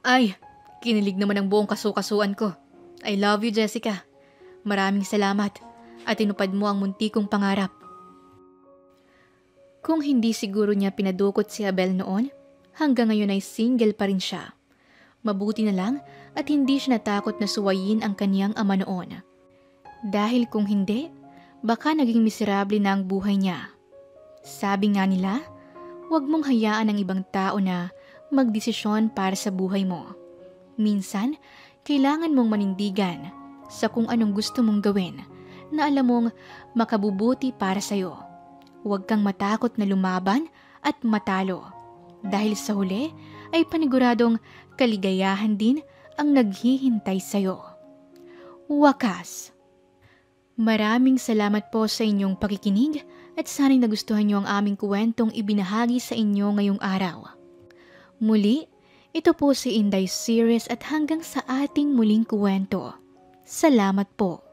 Ay, kinilig naman ang buong kasukasuan ko. I love you, Jessica. Maraming salamat at tinupad mo ang munti kong pangarap. Kung hindi siguro niya pinadukot si Abel noon, hanggang ngayon ay single pa rin siya. Mabuti na lang at hindi siya natakot na suwayin ang kaniyang ama noon. Dahil kung hindi, baka naging miserable na ang buhay niya. Sabi nga nila, huwag mong hayaan ang ibang tao na magdesisyon para sa buhay mo. Minsan, kailangan mong manindigan sa kung anong gusto mong gawin na alam mong makabubuti para sa'yo. Huwag kang matakot na lumaban at matalo. Dahil sa huli ay paniguradong kaligayahan din ang naghihintay sa'yo. Wakas. Maraming salamat po sa inyong pakikinig at sana'y nagustuhan niyo ang aming kwentong ibinahagi sa inyo ngayong araw. Muli, ito po si Inday Series at hanggang sa ating muling kwento. Salamat po.